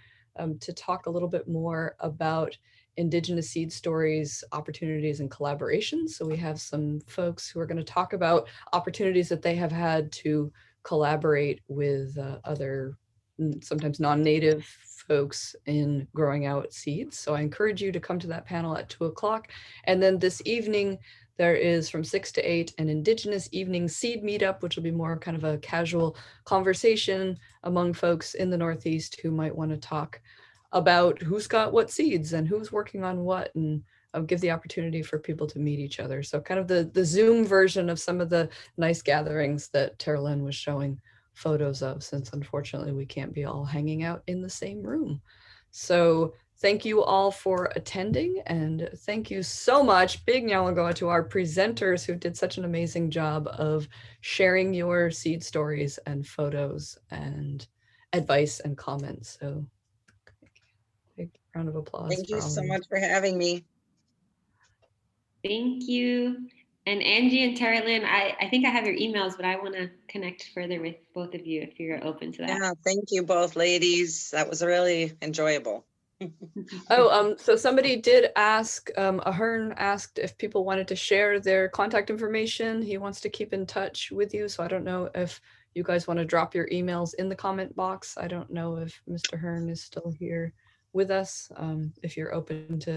to talk a little bit more about Indigenous seed stories, opportunities, and collaborations. So we have some folks who are going to talk about opportunities that they have had to collaborate with other, sometimes non-native folks in growing out seeds. So I encourage you to come to that panel at 2:00. And then this evening, there is from 6 to 8 an Indigenous evening seed meetup, which will be more kind of a casual conversation among folks in the Northeast who might want to talk about who's got what seeds and who's working on what, and give the opportunity for people to meet each other. So kind of the Zoom version of some of the nice gatherings that Terrylynn was showing photos of, since unfortunately we can't be all hanging out in the same room. So thank you all for attending, and thank you so much, big nyalagoa, to our presenters who did such an amazing job of sharing your seed stories and photos and advice and comments. So big round of applause. Thank you for all so of you. much for having me. Thank you. And Angie and Terrylynn, I think I have your emails, but I want to connect further with both of you if you're open to that. Yeah, thank you both, ladies. That was really enjoyable. Oh, so somebody did ask, Ahern asked if people wanted to share their contact information. He wants to keep in touch with you. So I don't know if you guys want to drop your emails in the comment box. I don't know if Mr. Ahern is still here with us. If you're open to